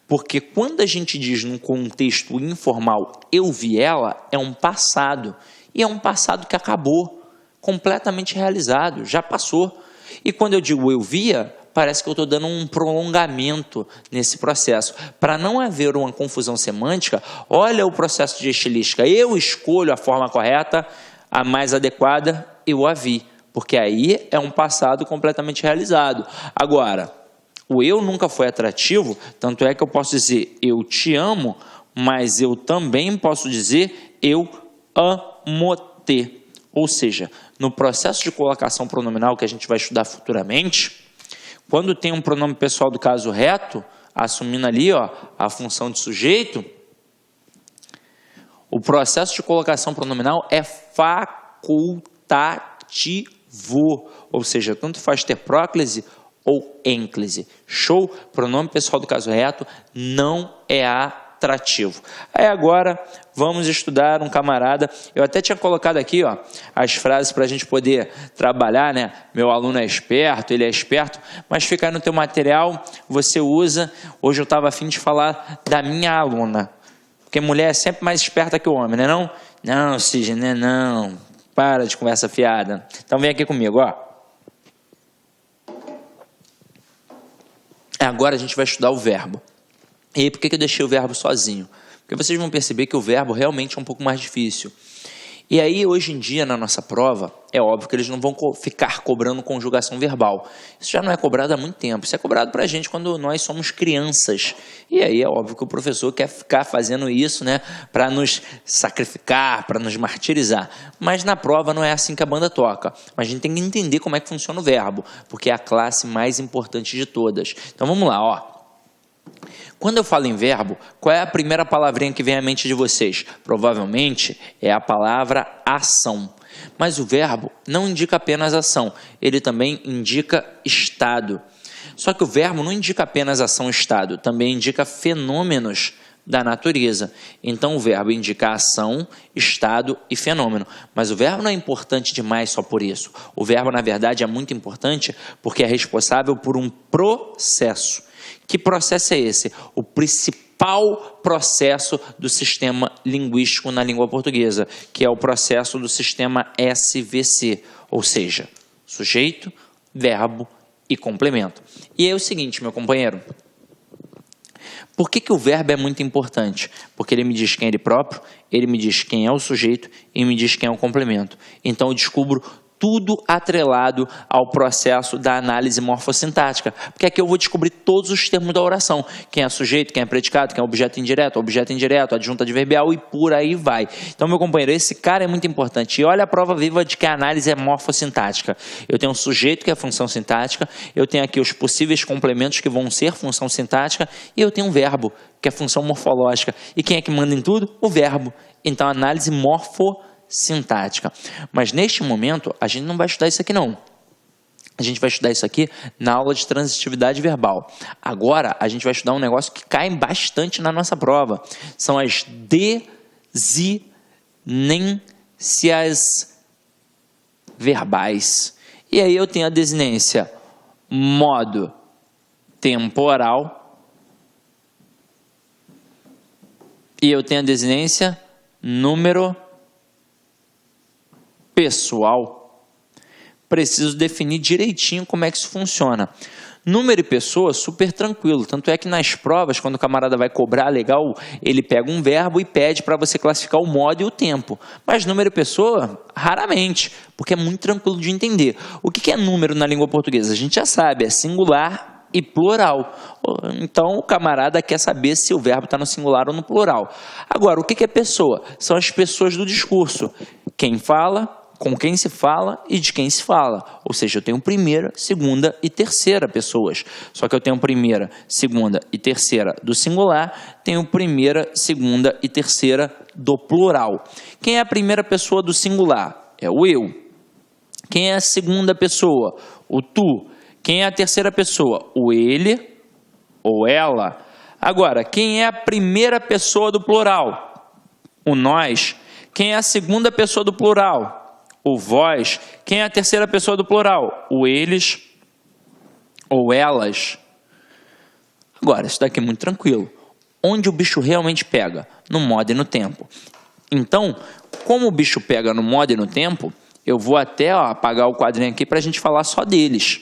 Porque quando a gente diz num contexto informal, eu vi ela, é um passado. E é um passado que acabou, completamente realizado, já passou. E quando eu digo eu via, parece que eu estou dando um prolongamento nesse processo. Para não haver uma confusão semântica, olha o processo de estilística. Eu escolho a forma correta, a mais adequada, eu a vi. Porque aí é um passado completamente realizado. Agora, o eu nunca foi atrativo, tanto é que eu posso dizer eu te amo, mas eu também posso dizer eu amo-te. Ou seja, no processo de colocação pronominal que a gente vai estudar futuramente, quando tem um pronome pessoal do caso reto, assumindo ali a função de sujeito, o processo de colocação pronominal é facultativo. Ou seja, tanto faz ter próclise ou ênclise. Show? Pronome pessoal do caso reto não é atrativo. Aí agora vamos estudar um camarada. Eu até tinha colocado aqui as frases para a gente poder trabalhar, né? Meu aluno é esperto, ele é esperto, mas fica aí no teu material, você usa. Hoje eu estava a fim de falar da minha aluna, porque mulher é sempre mais esperta que o homem, né não? Não, Sidney, não. Para de conversa fiada. Então vem aqui comigo, Agora a gente vai estudar o verbo. E aí, por que eu deixei o verbo sozinho? Porque vocês vão perceber que o verbo realmente é um pouco mais difícil. E aí, hoje em dia, na nossa prova, é óbvio que eles não vão ficar cobrando conjugação verbal. Isso já não é cobrado há muito tempo. Isso é cobrado para a gente quando nós somos crianças. E aí é óbvio que o professor quer ficar fazendo isso, né, para nos sacrificar, para nos martirizar. Mas na prova não é assim que a banda toca. Mas a gente tem que entender como é que funciona o verbo, porque é a classe mais importante de todas. Então vamos lá, Quando eu falo em verbo, qual é a primeira palavrinha que vem à mente de vocês? Provavelmente é a palavra ação. Mas o verbo não indica apenas ação, ele também indica estado. Só que o verbo não indica apenas ação e estado, também indica fenômenos da natureza. Então o verbo indica ação, estado e fenômeno. Mas o verbo não é importante demais só por isso. O verbo, na verdade, é muito importante porque é responsável por um processo. Que processo é esse? O principal processo do sistema linguístico na língua portuguesa, que é o processo do sistema SVC, ou seja, sujeito, verbo e complemento. E é o seguinte, meu companheiro, por que o verbo é muito importante? Porque ele me diz quem é ele próprio, ele me diz quem é o sujeito e me diz quem é o complemento. Então eu descubro tudo atrelado ao processo da análise morfossintática, porque aqui eu vou descobrir todos os termos da oração, quem é sujeito, quem é predicado, quem é objeto indireto, adjunto adverbial e por aí vai. Então, meu companheiro, esse cara é muito importante. E olha a prova viva de que a análise é morfossintática. Eu tenho um sujeito que é função sintática, eu tenho aqui os possíveis complementos que vão ser função sintática e eu tenho um verbo, que é função morfológica. E quem é que manda em tudo? O verbo. Então, análise morfossintática. Mas neste momento a gente não vai estudar isso aqui não. A gente vai estudar isso aqui na aula de transitividade verbal. Agora a gente vai estudar um negócio que cai bastante na nossa prova. São as desinências verbais. E aí eu tenho a desinência modo temporal e eu tenho a desinência número pessoal. Preciso definir direitinho como é que isso funciona. Número e pessoa, super tranquilo. Tanto é que nas provas, quando o camarada vai cobrar, legal, ele pega um verbo e pede para você classificar o modo e o tempo. Mas número e pessoa, raramente, porque é muito tranquilo de entender. O que é número na língua portuguesa? A gente já sabe, é singular e plural. Então o camarada quer saber se o verbo está no singular ou no plural. Agora, o que é pessoa? São as pessoas do discurso. Quem fala, com quem se fala e de quem se fala. Ou seja, eu tenho primeira, segunda e terceira pessoas. Só que eu tenho primeira, segunda e terceira do singular, tenho primeira, segunda e terceira do plural. Quem é a primeira pessoa do singular? É o eu. Quem é a segunda pessoa? O tu. Quem é a terceira pessoa? O ele ou ela. Agora, quem é a primeira pessoa do plural? O nós. Quem é a segunda pessoa do plural? O vós. Quem é a terceira pessoa do plural? O eles ou elas. Agora, isso daqui é muito tranquilo. Onde o bicho realmente pega? No modo e no tempo. Então, como o bicho pega no modo e no tempo, eu vou até apagar o quadrinho aqui para a gente falar só deles.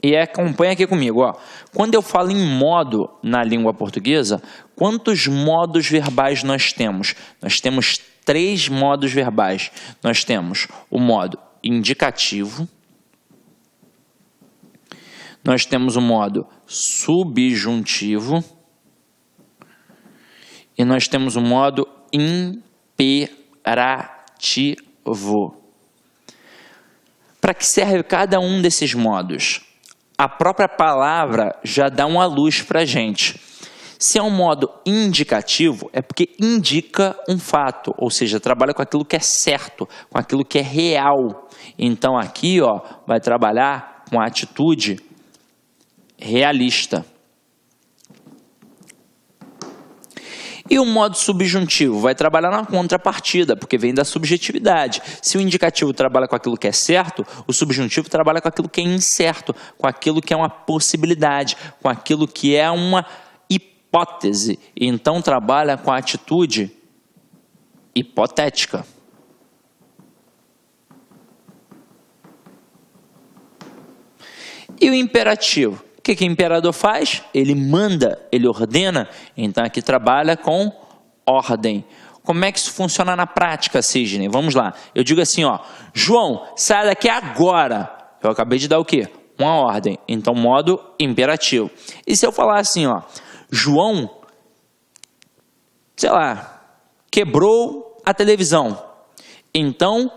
E acompanha aqui comigo, ó. Quando eu falo em modo na língua portuguesa, quantos modos verbais nós temos? Nós temos 3 modos verbais. Nós temos o modo indicativo, nós temos o modo subjuntivo e nós temos o modo imperativo. Para que serve cada um desses modos? A própria palavra já dá uma luz para a gente. Se é um modo indicativo, é porque indica um fato, ou seja, trabalha com aquilo que é certo, com aquilo que é real. Então aqui, ó, vai trabalhar com a atitude realista. E o modo subjuntivo vai trabalhar na contrapartida, porque vem da subjetividade. Se o indicativo trabalha com aquilo que é certo, o subjuntivo trabalha com aquilo que é incerto, com aquilo que é uma possibilidade, com aquilo que é uma hipótese. Então trabalha com a atitude hipotética. E o imperativo? O que o imperador faz? Ele manda, ele ordena. Então aqui trabalha com ordem. Como é que isso funciona na prática, Sidney? Vamos lá. Eu digo assim, ó, João, sai daqui agora. Eu acabei de dar o quê? Uma ordem. Então modo imperativo. E se eu falar assim, ó, João, sei lá, quebrou a televisão. Então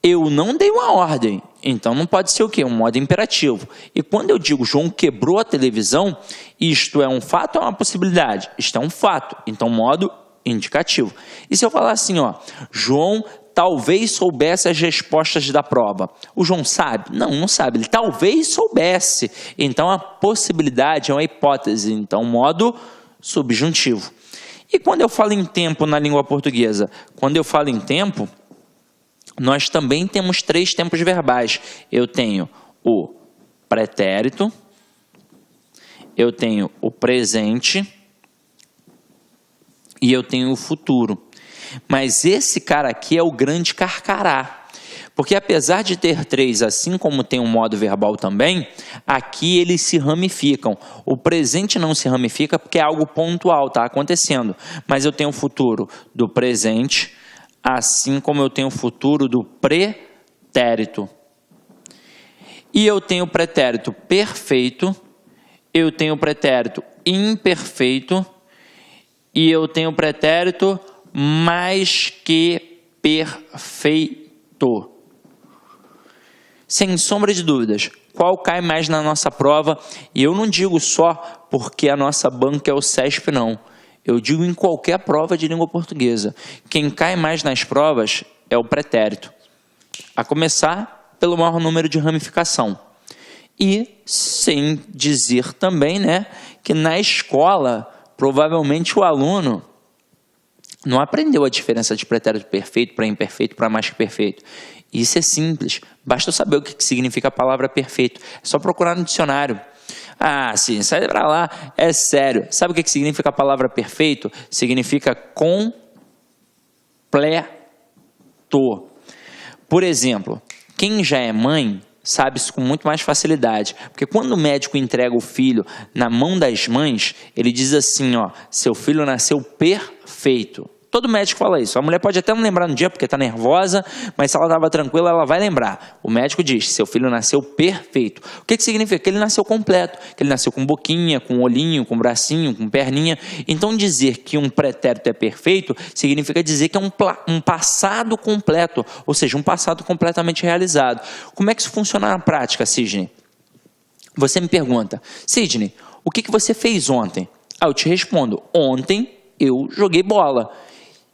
eu não dei uma ordem. Então não pode ser o quê? Um modo imperativo. E quando eu digo João quebrou a televisão, isto é um fato ou é uma possibilidade? Isto é um fato. Então modo indicativo. E se eu falar assim, ó, João talvez soubesse as respostas da prova. O João sabe? Não, não sabe. Ele talvez soubesse. Então a possibilidade é uma hipótese. Então modo subjuntivo. E quando eu falo em tempo na língua portuguesa? Quando eu falo em tempo, nós também temos 3 tempos verbais. Eu tenho o pretérito, eu tenho o presente e eu tenho o futuro. Mas esse cara aqui é o grande carcará. Porque apesar de ter 3, assim como tem um modo verbal também, aqui eles se ramificam. O presente não se ramifica porque é algo pontual, está acontecendo. Mas eu tenho o futuro do presente, assim como eu tenho o futuro do pretérito. E eu tenho o pretérito perfeito, eu tenho o pretérito imperfeito e eu tenho o pretérito mais que perfeito. Sem sombra de dúvidas, qual cai mais na nossa prova? E eu não digo só porque a nossa banca é o CESP, não. Eu digo em qualquer prova de língua portuguesa. Quem cai mais nas provas é o pretérito. A começar pelo maior número de ramificação. E sem dizer também, né, que na escola, provavelmente o aluno não aprendeu a diferença de pretérito perfeito para imperfeito para mais que perfeito. Isso é simples. Basta eu saber o que significa a palavra perfeito. É só procurar no dicionário. Ah, sim, sai pra lá, é sério. Sabe o que significa a palavra perfeito? Significa completo. Por exemplo, quem já é mãe sabe isso com muito mais facilidade. Porque quando o médico entrega o filho na mão das mães, ele diz assim, ó, seu filho nasceu perfeito. Todo médico fala isso. A mulher pode até não lembrar no dia porque está nervosa, mas se ela estava tranquila, ela vai lembrar. O médico diz, seu filho nasceu perfeito. O que significa? Que ele nasceu completo, que ele nasceu com boquinha, com olhinho, com bracinho, com perninha. Então dizer que um pretérito é perfeito significa dizer que é um passado completo, ou seja, um passado completamente realizado. Como é que isso funciona na prática, Sidney? Você me pergunta, Sidney, o que você fez ontem? Eu te respondo, ontem eu joguei bola.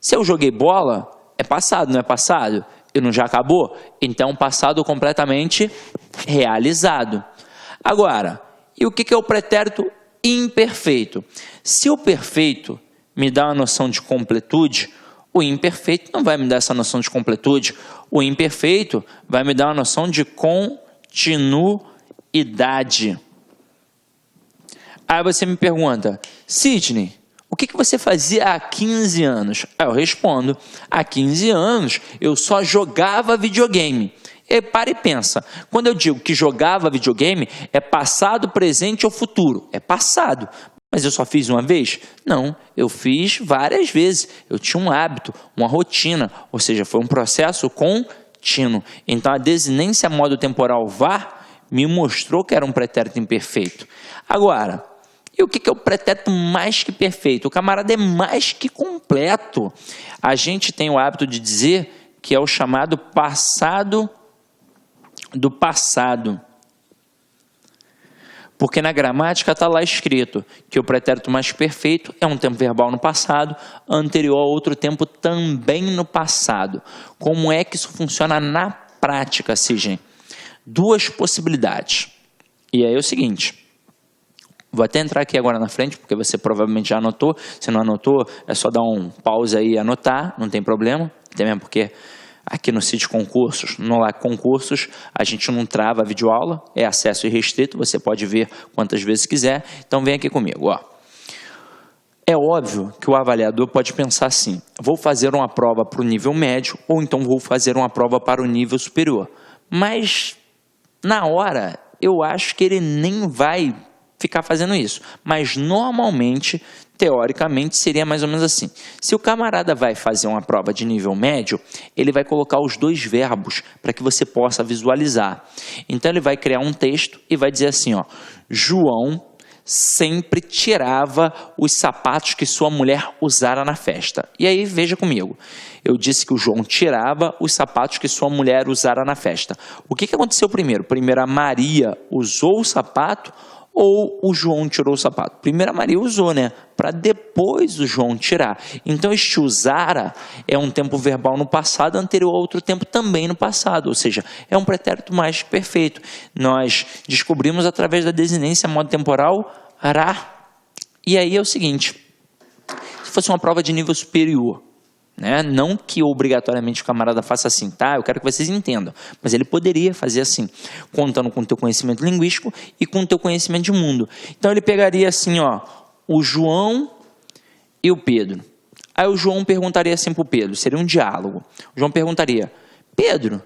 Se eu joguei bola, é passado, não é passado? E não já acabou? Então, passado completamente realizado. Agora, e o que é o pretérito imperfeito? Se o perfeito me dá uma noção de completude, o imperfeito não vai me dar essa noção de completude. O imperfeito vai me dar uma noção de continuidade. Aí você me pergunta, Sidney, o que você fazia há 15 anos? Eu respondo, há 15 anos eu só jogava videogame. E para e pensa, quando eu digo que jogava videogame, é passado, presente ou futuro? É passado. Mas eu só fiz uma vez? Não, eu fiz várias vezes. Eu tinha um hábito, uma rotina, ou seja, foi um processo contínuo. Então a desinência modo temporal var me mostrou que era um pretérito imperfeito. Agora, e o que é o pretérito mais que perfeito? O camarada é mais que completo. A gente tem o hábito de dizer que é o chamado passado do passado. Porque na gramática está lá escrito que o pretérito mais perfeito é um tempo verbal no passado, anterior a outro tempo também no passado. Como é que isso funciona na prática, Sidney? Duas possibilidades. E aí é o seguinte, vou até entrar aqui agora na frente, porque você provavelmente já anotou. Se não anotou, é só dar um pause aí e anotar, não tem problema. Até mesmo porque aqui no sítio Concursos, no LAC Concursos, a gente não trava a videoaula, é acesso irrestrito, você pode ver quantas vezes quiser. Então vem aqui comigo, ó. É óbvio que o avaliador pode pensar assim, vou fazer uma prova para o nível médio, ou então vou fazer uma prova para o nível superior. Mas, na hora, eu acho que ele nem vai ficar fazendo isso. Mas, normalmente, teoricamente, seria mais ou menos assim. Se o camarada vai fazer uma prova de nível médio, ele vai colocar os dois verbos para que você possa visualizar. Então, ele vai criar um texto e vai dizer assim, ó, João sempre tirava os sapatos que sua mulher usara na festa. E aí, veja comigo. Eu disse que o João tirava os sapatos que sua mulher usara na festa. O que aconteceu primeiro? Primeiro, a Maria usou o sapato ou o João tirou o sapato? Primeiro a Maria usou, né? Para depois o João tirar. Então este usara é um tempo verbal no passado anterior a outro tempo também no passado. Ou seja, é um pretérito mais perfeito. Nós descobrimos através da desinência modo temporal ra. E aí é o seguinte, se fosse uma prova de nível superior, né? Não que obrigatoriamente o camarada faça assim, tá? Eu quero que vocês entendam. Mas ele poderia fazer assim, contando com o teu conhecimento linguístico e com o teu conhecimento de mundo. Então ele pegaria assim, ó, o João e o Pedro. Aí o João perguntaria assim para o Pedro, seria um diálogo. O João perguntaria, Pedro,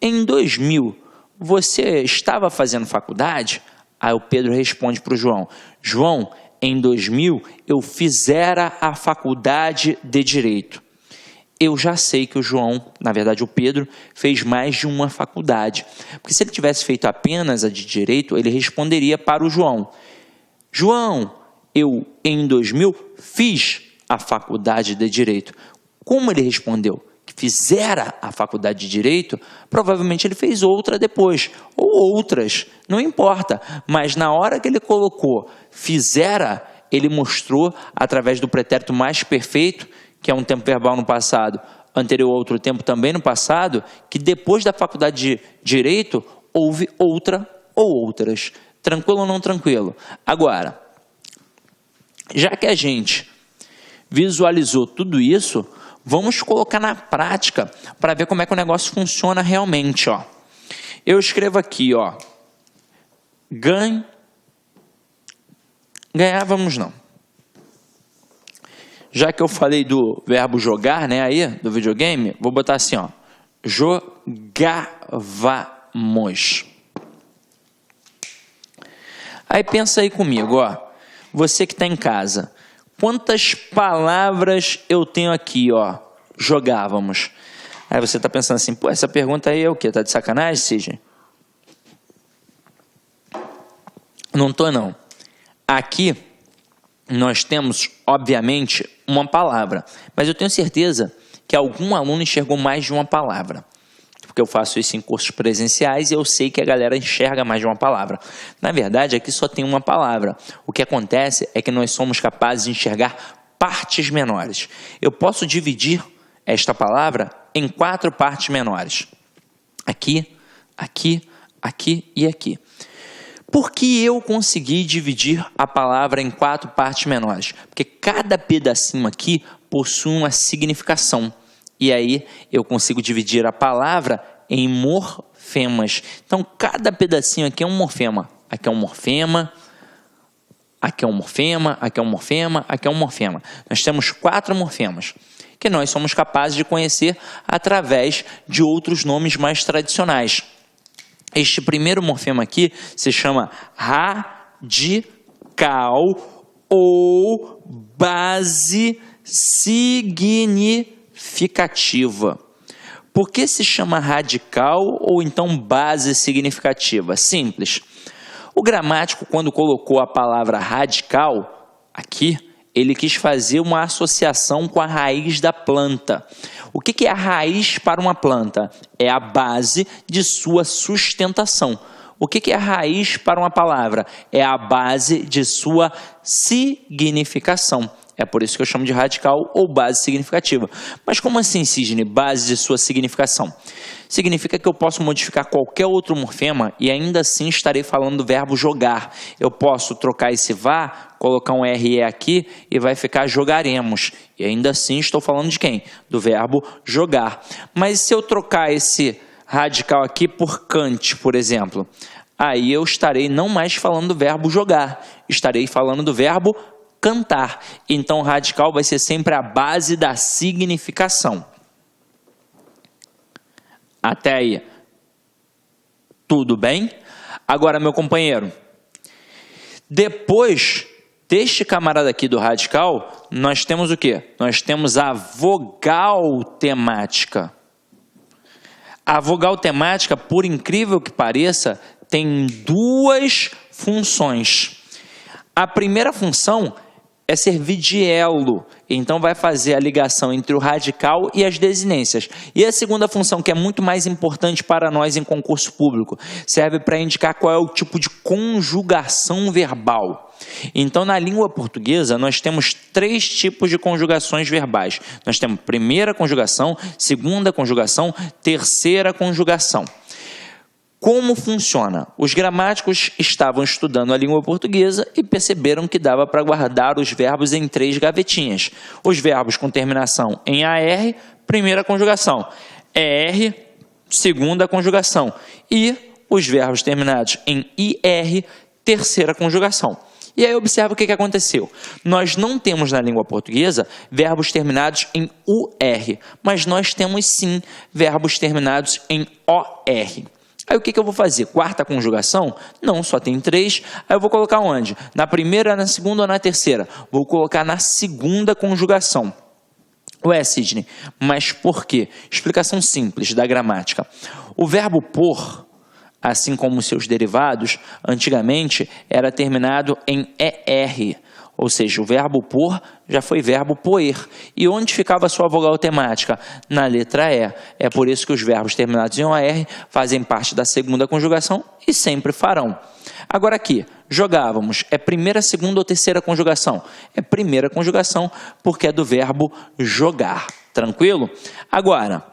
em 2000 você estava fazendo faculdade? Aí o Pedro responde para o João, João, em 2000 eu fizera a faculdade de Direito. Eu já sei que o João, na verdade o Pedro, fez mais de uma faculdade. Porque se ele tivesse feito apenas a de Direito, ele responderia para o João. João, eu em 2000 fiz a faculdade de Direito. Como ele respondeu que fizera a faculdade de Direito, provavelmente ele fez outra depois, ou outras, não importa. Mas na hora que ele colocou fizera, ele mostrou, através do pretérito mais perfeito, que é um tempo verbal no passado, anterior a outro tempo também no passado, que depois da faculdade de Direito, houve outra ou outras. Tranquilo ou não tranquilo? Agora, já que a gente visualizou tudo isso, vamos colocar na prática para ver como é que o negócio funciona realmente, ó. Eu escrevo aqui, ó, ganhávamos não. Já que eu falei do verbo jogar, né, aí, do videogame, vou botar assim, ó, jogávamos. Aí pensa aí comigo, ó, você que está em casa, quantas palavras eu tenho aqui, ó, jogávamos? Aí você está pensando assim, pô, essa pergunta aí é o quê? Tá de sacanagem, Sidney? Não tô, não. Aqui nós temos, obviamente, uma palavra, mas eu tenho certeza que algum aluno enxergou mais de uma palavra, porque eu faço isso em cursos presenciais e eu sei que a galera enxerga mais de uma palavra. Na verdade, aqui só tem uma palavra. O que acontece é que nós somos capazes de enxergar partes menores. Eu posso dividir esta palavra em 4 partes menores. Aqui, aqui, aqui e aqui. Por que eu consegui dividir a palavra em 4 partes menores? Porque cada pedacinho aqui possui uma significação. E aí eu consigo dividir a palavra em morfemas. Então cada pedacinho aqui é um morfema. Aqui é um morfema, aqui é um morfema, aqui é um morfema, aqui é um morfema. Nós temos 4 morfemas. que nós somos capazes de conhecer através de outros nomes mais tradicionais. Este primeiro morfema aqui se chama radical ou base significativa. Por que se chama radical ou então base significativa? Simples. O gramático, quando colocou a palavra radical aqui, ele quis fazer uma associação com a raiz da planta. O que é a raiz para uma planta? É a base de sua sustentação. O que é a raiz para uma palavra? É a base de sua significação. É por isso que eu chamo de radical ou base significativa. Mas como assim, Sidney, base de sua significação? Significa que eu posso modificar qualquer outro morfema e ainda assim estarei falando do verbo jogar. Eu posso trocar esse vá, colocar um RE aqui e vai ficar jogaremos. E ainda assim estou falando de quem? Do verbo jogar. Mas se eu trocar esse radical aqui por cante, por exemplo, aí eu estarei não mais falando do verbo jogar, estarei falando do verbo cantar. Então, radical vai ser sempre a base da significação. Até aí, tudo bem? Agora, meu companheiro, depois deste camarada aqui do radical, nós temos o quê? Nós temos a vogal temática. A vogal temática, por incrível que pareça, tem duas funções. A primeira função é servir de elo, então vai fazer a ligação entre o radical e as desinências. E a segunda função, que é muito mais importante para nós em concurso público, serve para indicar qual é o tipo de conjugação verbal. Então, na língua portuguesa, nós temos 3 tipos de conjugações verbais. Nós temos primeira conjugação, segunda conjugação, terceira conjugação. Como funciona? Os gramáticos estavam estudando a língua portuguesa e perceberam que dava para guardar os verbos em 3 gavetinhas. Os verbos com terminação em AR, primeira conjugação, ER, segunda conjugação, e os verbos terminados em IR, terceira conjugação. E aí observa o que aconteceu. Nós não temos na língua portuguesa verbos terminados em UR, mas nós temos sim verbos terminados em OR. Aí o que eu vou fazer? Quarta conjugação? Não, só tem 3. Aí eu vou colocar onde? Na primeira, na segunda ou na terceira? Vou colocar na segunda conjugação. Ué, Sidney, mas por quê? Explicação simples da gramática. O verbo por, assim como seus derivados, antigamente era terminado em ER. Ou seja, o verbo por já foi verbo poer. E onde ficava a sua vogal temática? Na letra E. É por isso que os verbos terminados em OR fazem parte da segunda conjugação e sempre farão. Agora aqui, jogávamos. É primeira, segunda ou terceira conjugação? É primeira conjugação porque é do verbo jogar. Tranquilo? Agora,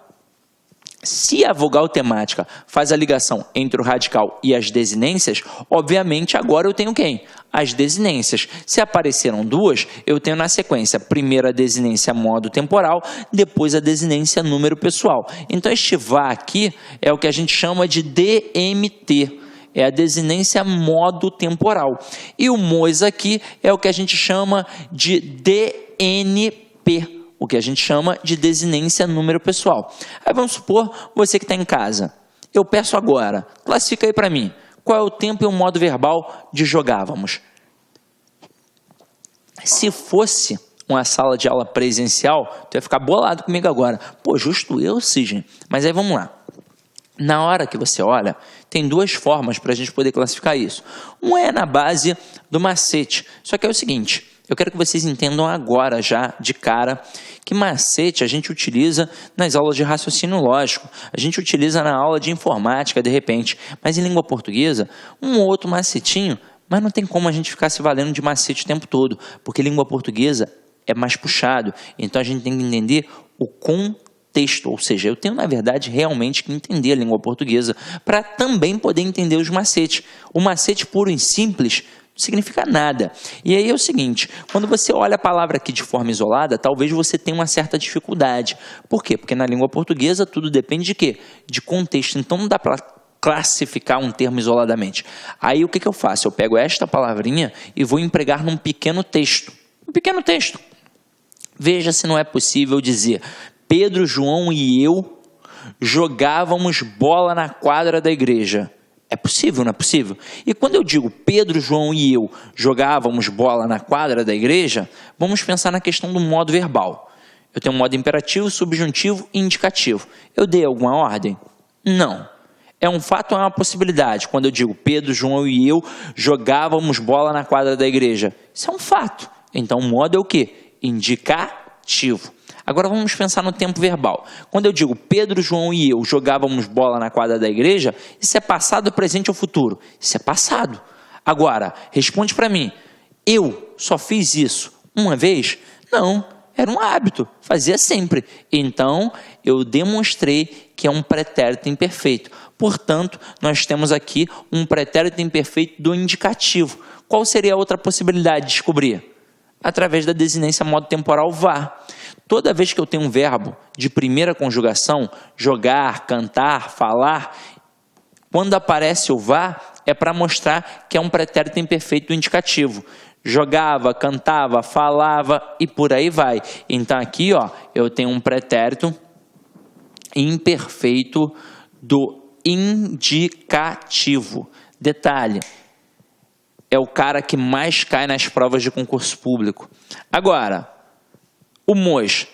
se a vogal temática faz a ligação entre o radical e as desinências, obviamente agora eu tenho quem? As desinências. Se apareceram 2, eu tenho na sequência, primeiro a desinência modo temporal, depois a desinência número pessoal. Então este vá aqui é o que a gente chama de DMT. É a desinência modo temporal. E o MOS aqui é o que a gente chama de DNP. O que a gente chama de desinência número pessoal. Aí vamos supor, você que está em casa. Eu peço agora, classifica aí para mim, qual é o tempo e o modo verbal de jogávamos. Se fosse uma sala de aula presencial, tu ia ficar bolado comigo agora. Pô, justo eu, Sidney. Mas aí vamos lá. Na hora que você olha, tem 2 formas para a gente poder classificar isso. Um é na base do macete. Só que é o seguinte, eu quero que vocês entendam agora já, de cara, que macete a gente utiliza nas aulas de raciocínio lógico, a gente utiliza na aula de informática, de repente, mas em língua portuguesa, um ou outro macetinho, mas não tem como a gente ficar se valendo de macete o tempo todo, porque língua portuguesa é mais puxado, então a gente tem que entender o contexto, ou seja, eu tenho, na verdade, realmente que entender a língua portuguesa para também poder entender os macetes. O macete puro e simples não significa nada. E aí é o seguinte, quando você olha a palavra aqui de forma isolada, talvez você tenha uma certa dificuldade. Por quê? Porque na língua portuguesa tudo depende de quê? De contexto. Então não dá para classificar um termo isoladamente. Aí o que eu faço? Eu pego esta palavrinha e vou empregar num pequeno texto. Um pequeno texto. Veja se não é possível dizer: Pedro, João e eu jogávamos bola na quadra da igreja. É possível, não é possível? E quando eu digo Pedro, João e eu jogávamos bola na quadra da igreja, vamos pensar na questão do modo verbal. Eu tenho um modo imperativo, subjuntivo e indicativo. Eu dei alguma ordem? Não. É um fato ou é uma possibilidade? Quando eu digo Pedro, João e eu jogávamos bola na quadra da igreja. Isso é um fato. Então o modo é o quê? Indicativo. Agora vamos pensar no tempo verbal. Quando eu digo Pedro, João e eu jogávamos bola na quadra da igreja, isso é passado, presente ou futuro? Isso é passado. Agora, responde para mim, eu só fiz isso uma vez? Não, era um hábito, fazia sempre. Então, eu demonstrei que é um pretérito imperfeito. Portanto, nós temos aqui um pretérito imperfeito do indicativo. Qual seria a outra possibilidade de descobrir? Através da desinência modo temporal vá. Toda vez que eu tenho um verbo de primeira conjugação, jogar, cantar, falar, quando aparece o vá, é para mostrar que é um pretérito imperfeito do indicativo. Jogava, cantava, falava e por aí vai. Então aqui, ó, eu tenho um pretérito imperfeito do indicativo. Detalhe, é o cara que mais cai nas provas de concurso público. Agora, o MOS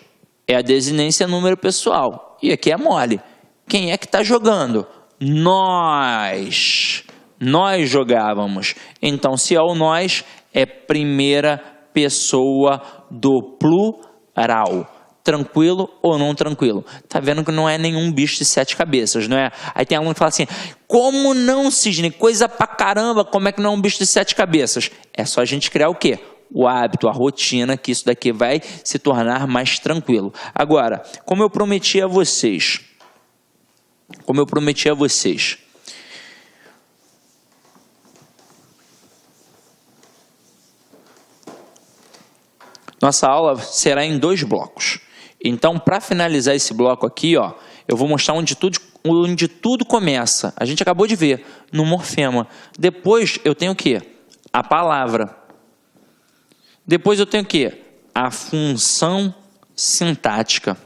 é a desinência número pessoal. E aqui é mole. Quem é que está jogando? Nós. Nós jogávamos. Então, se é o nós, é primeira pessoa do plural. Tranquilo ou não tranquilo? Tá vendo que não é nenhum bicho de 7 cabeças, não é? Aí tem aluno que fala assim, como não, Sidney? Coisa pra caramba, como é que não é um bicho de 7 cabeças? É só a gente criar o quê? O hábito, a rotina, que isso daqui vai se tornar mais tranquilo. Agora, como eu prometi a vocês, nossa aula será em 2 blocos. Então, para finalizar esse bloco aqui, ó, eu vou mostrar onde tudo começa. A gente acabou de ver, no morfema. Depois eu tenho o quê? A palavra. Depois eu tenho o quê? A função sintática.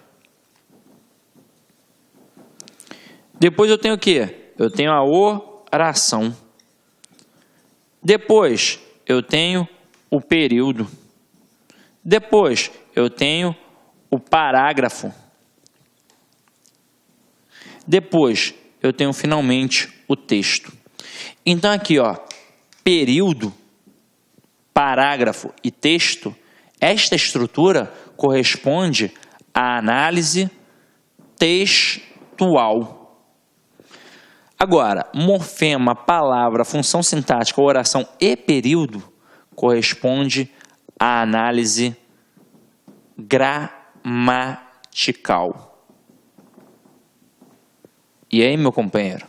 Depois eu tenho o quê? Eu tenho a oração. Depois eu tenho o período. Depois eu tenho o parágrafo. Depois eu tenho finalmente o texto. Então aqui, ó, período, parágrafo e texto, esta estrutura corresponde à análise textual. Agora, morfema, palavra, função sintática, oração e período corresponde à análise gramatical. E aí, meu companheiro,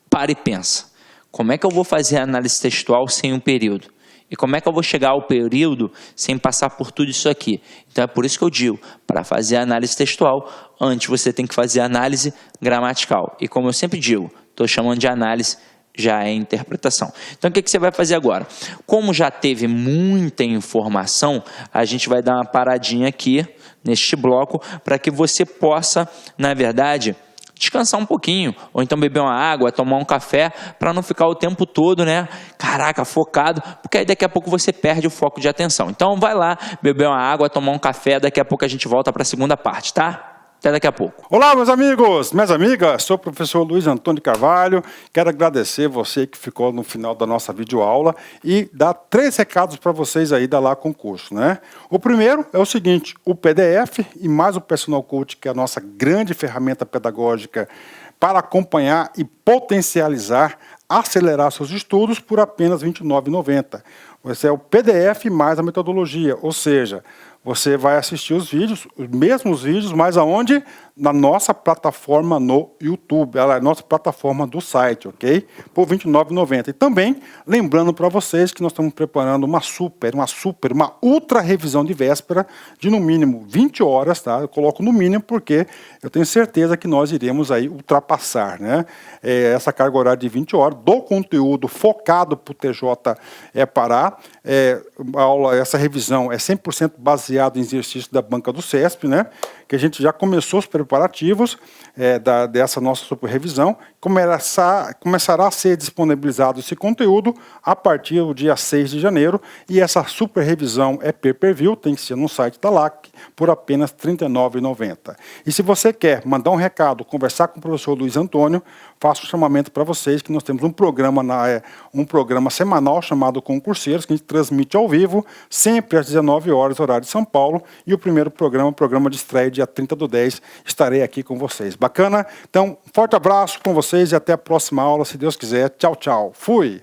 para e pensa. Como é que eu vou fazer a análise textual sem um período? E como é que eu vou chegar ao período sem passar por tudo isso aqui? Então é por isso que eu digo, para fazer a análise textual, antes você tem que fazer a análise gramatical. E como eu sempre digo, estou chamando de análise, já é interpretação. Então o que você vai fazer agora? Como já teve muita informação, a gente vai dar uma paradinha aqui, neste bloco, para que você possa, na verdade, descansar um pouquinho, ou então beber uma água, tomar um café, para não ficar o tempo todo, né? Caraca, focado, porque aí daqui a pouco você perde o foco de atenção. Então vai lá, beber uma água, tomar um café, daqui a pouco a gente volta para a segunda parte, tá? Até daqui a pouco. Olá, meus amigos, minhas amigas, sou o professor Luiz Antônio Carvalho, quero agradecer você que ficou no final da nossa videoaula e dar 3 recados para vocês aí da Lá Concurso, né? O primeiro é o seguinte, o PDF e mais o Personal Coach, que é a nossa grande ferramenta pedagógica para acompanhar e potencializar, acelerar seus estudos por apenas R$ 29,90. Esse é o PDF mais a metodologia, ou seja, você vai assistir os vídeos, os mesmos vídeos, mas aonde? Na nossa plataforma no YouTube, ela é a nossa plataforma do site, ok? Por R$ 29,90. E também, lembrando para vocês que nós estamos preparando uma ultra revisão de véspera de no mínimo 20 horas, tá? Eu coloco no mínimo porque eu tenho certeza que nós iremos aí ultrapassar, né? Essa carga horária de 20 horas do conteúdo focado para o TJ Pará. Essa revisão é 100% baseada baseado em exercício da banca do CESP, né? Que a gente já começou os preparativos dessa nossa super revisão. Começará a ser disponibilizado esse conteúdo a partir do dia 6 de janeiro, e essa super revisão é pay-per-view, tem que ser no site da LAC, por apenas R$ 39,90. E se você quer mandar um recado, conversar com o professor Luiz Antônio, faço um chamamento para vocês que nós temos um programa semanal chamado Concurseiros, que a gente transmite ao vivo, sempre às 19 horas, horário de São Paulo, e o primeiro programa de estreia, dia 30/10, estarei aqui com vocês. Bacana? Então, forte abraço com vocês e até a próxima aula, se Deus quiser. Tchau, tchau. Fui!